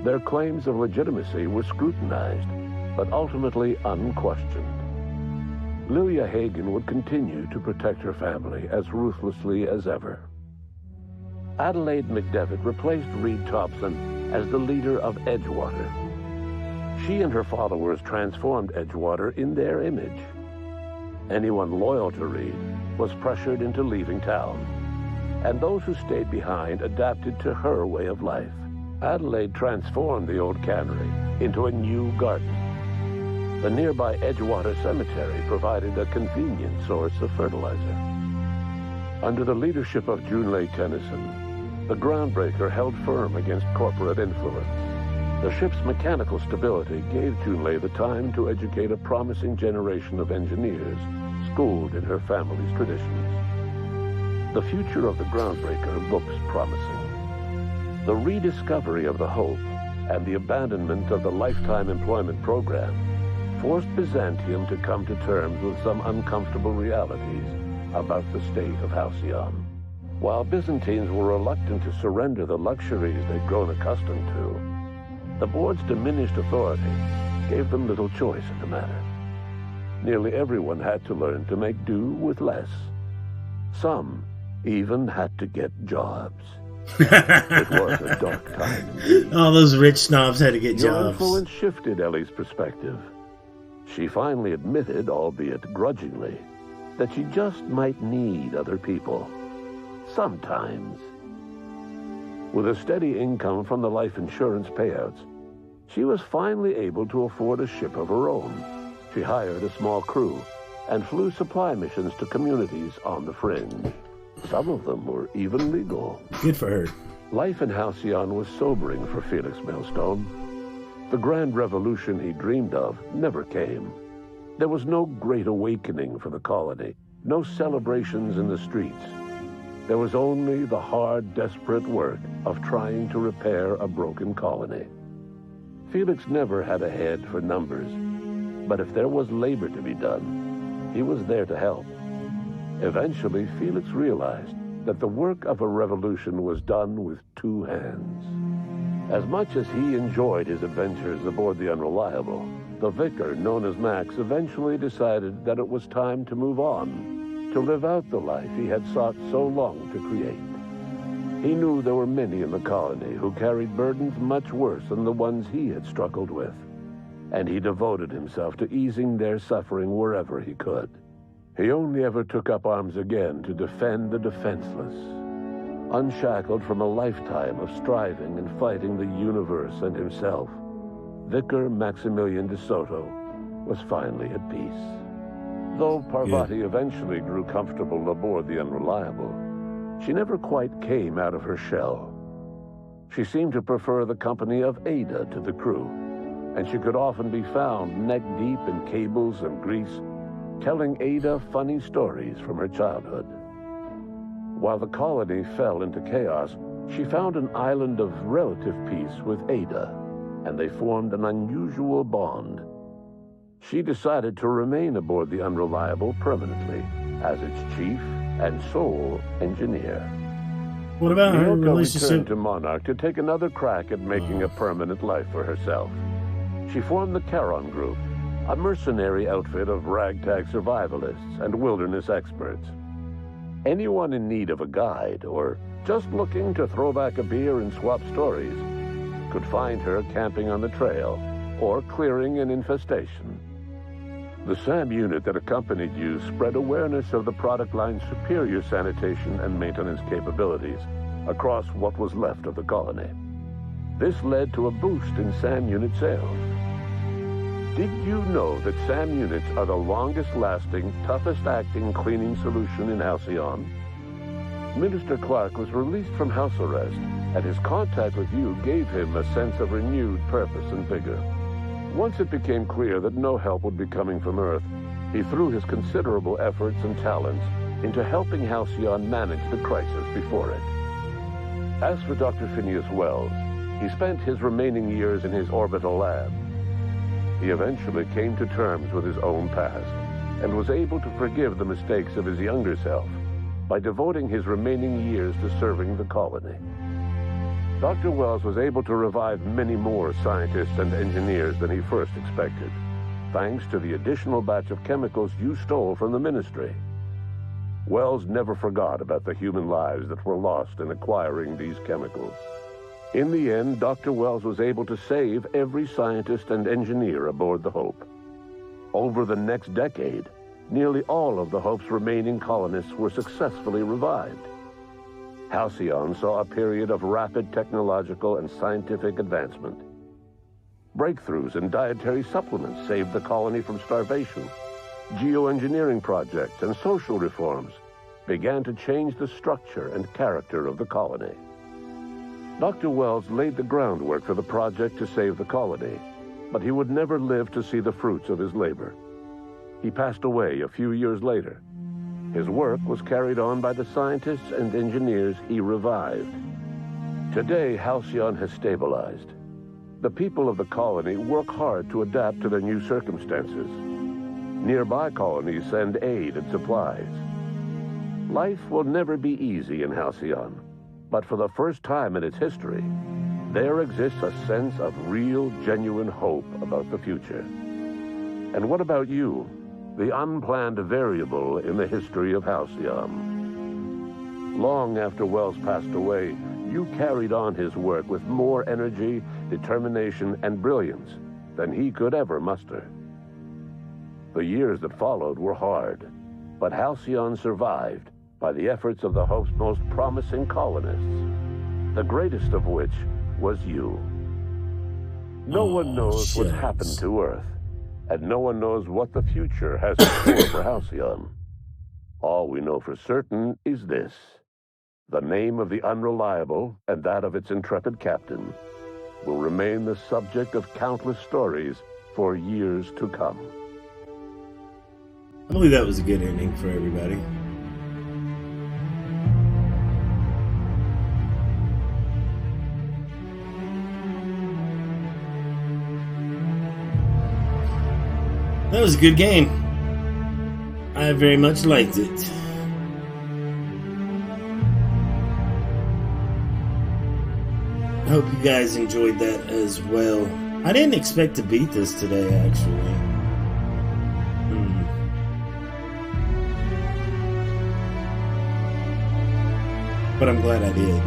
Their claims of legitimacy were scrutinized, but ultimately unquestioned. Lilia Hagen would continue to protect her family as ruthlessly as ever. Adelaide McDevitt replaced Reed Thompson as the leader of Edgewater. She and her followers transformed Edgewater in their image. Anyone loyal to Reed was pressured into leaving town, and those who stayed behind adapted to her way of life. Adelaide transformed the old cannery into a new garden. The nearby Edgewater Cemetery provided a convenient source of fertilizer. Under the leadership of Junlei Tennyson, the Groundbreaker held firm against corporate influence. The ship's mechanical stability gave Junlei the time to educate a promising generation of engineers schooled in her family's traditions. The future of the Groundbreaker looks promising. The rediscovery of the Hope and the abandonment of the Lifetime Employment Program forced Byzantium to come to terms with some uncomfortable realities about the state of Halcyon. While Byzantines were reluctant to surrender the luxuries they'd grown accustomed to, the board's diminished authority gave them little choice in the matter. Nearly everyone had to learn to make do with less. Some even had to get jobs. It was a dark time indeed. All those rich snobs had to get Your jobs. influence shifted Ellie's perspective. She finally admitted, albeit grudgingly, that she just might need other people. Sometimes. With a steady income from the life insurance payouts, she was finally able to afford a ship of her own. She hired a small crew and flew supply missions to communities on the fringe. Some of them were even legal. Good for her. Life in Halcyon was sobering for Felix Millstone. The grand revolution he dreamed of never came. There was no great awakening for the colony, no celebrations in the streets. There was only the hard, desperate work of trying to repair a broken colony. Felix never had a head for numbers, but if there was labor to be done, he was there to help. Eventually, Felix realized that the work of a revolution was done with two hands. As much as he enjoyed his adventures aboard the Unreliable, the vicar, known as Max, eventually decided that it was time to move on, to live out the life he had sought so long to create. He knew there were many in the colony who carried burdens much worse than the ones he had struggled with, and he devoted himself to easing their suffering wherever he could. He only ever took up arms again to defend the defenseless. Unshackled from a lifetime of striving and fighting the universe and himself, Vicar Maximilian de Soto was finally at peace. Though Parvati eventually grew comfortable aboard the Unreliable, she never quite came out of her shell. She seemed to prefer the company of Ada to the crew, and she could often be found neck-deep in cables and grease, telling Ada funny stories from her childhood. While the colony fell into chaos, she found an island of relative peace with Ada, and they formed an unusual bond. She decided to remain aboard the Unreliable permanently as its chief and sole engineer. What about her Miyoko relationship? returned to Monarch to take another crack at making a permanent life for herself. She formed the Charon Group, a mercenary outfit of ragtag survivalists and wilderness experts. Anyone in need of a guide or just looking to throw back a beer and swap stories could find her camping on the trail or clearing an infestation. The SAM unit that accompanied you spread awareness of the product line's superior sanitation and maintenance capabilities across what was left of the colony. This led to a boost in SAM unit sales. Did you know that SAM units are the longest-lasting, toughest-acting cleaning solution in Halcyon? Minister Clark was released from house arrest, and his contact with you gave him a sense of renewed purpose and vigor. Once it became clear that no help would be coming from Earth, he threw his considerable efforts and talents into helping Halcyon manage the crisis before it. As for Dr. Phineas Wells, he spent his remaining years in his orbital lab. He eventually came to terms with his own past and was able to forgive the mistakes of his younger self by devoting his remaining years to serving the colony. Dr. Wells was able to revive many more scientists and engineers than he first expected, thanks to the additional batch of chemicals you stole from the Ministry. Wells never forgot about the human lives that were lost in acquiring these chemicals. In the end, Dr. Wells was able to save every scientist and engineer aboard the Hope. Over the next decade, nearly all of the Hope's remaining colonists were successfully revived. Halcyon saw a period of rapid technological and scientific advancement. Breakthroughs in dietary supplements saved the colony from starvation. Geoengineering projects and social reforms began to change the structure and character of the colony. Dr. Wells laid the groundwork for the project to save the colony, but he would never live to see the fruits of his labor. He passed away a few years later. His work was carried on by the scientists and engineers he revived. Today, Halcyon has stabilized. The people of the colony work hard to adapt to their new circumstances. Nearby colonies send aid and supplies. Life will never be easy in Halcyon, but for the first time in its history, there exists a sense of real, genuine hope about the future. And what about you, the unplanned variable in the history of Halcyon? Long after Wells passed away, You carried on his work with more energy, determination, and brilliance than he could ever muster. The years that followed were hard, but Halcyon survived by the efforts of the Hope's most promising colonists, the greatest of which was you. No one knows what's happened to Earth, and no one knows what the future has in store for Halcyon. All we know for certain is this: the name of the Unreliable and that of its intrepid captain will remain the subject of countless stories for years to come. I believe that was a good ending for everybody. That was a good game. I very much liked it. I hope you guys enjoyed that as well. I didn't expect to beat this today, actually. But I'm glad I did.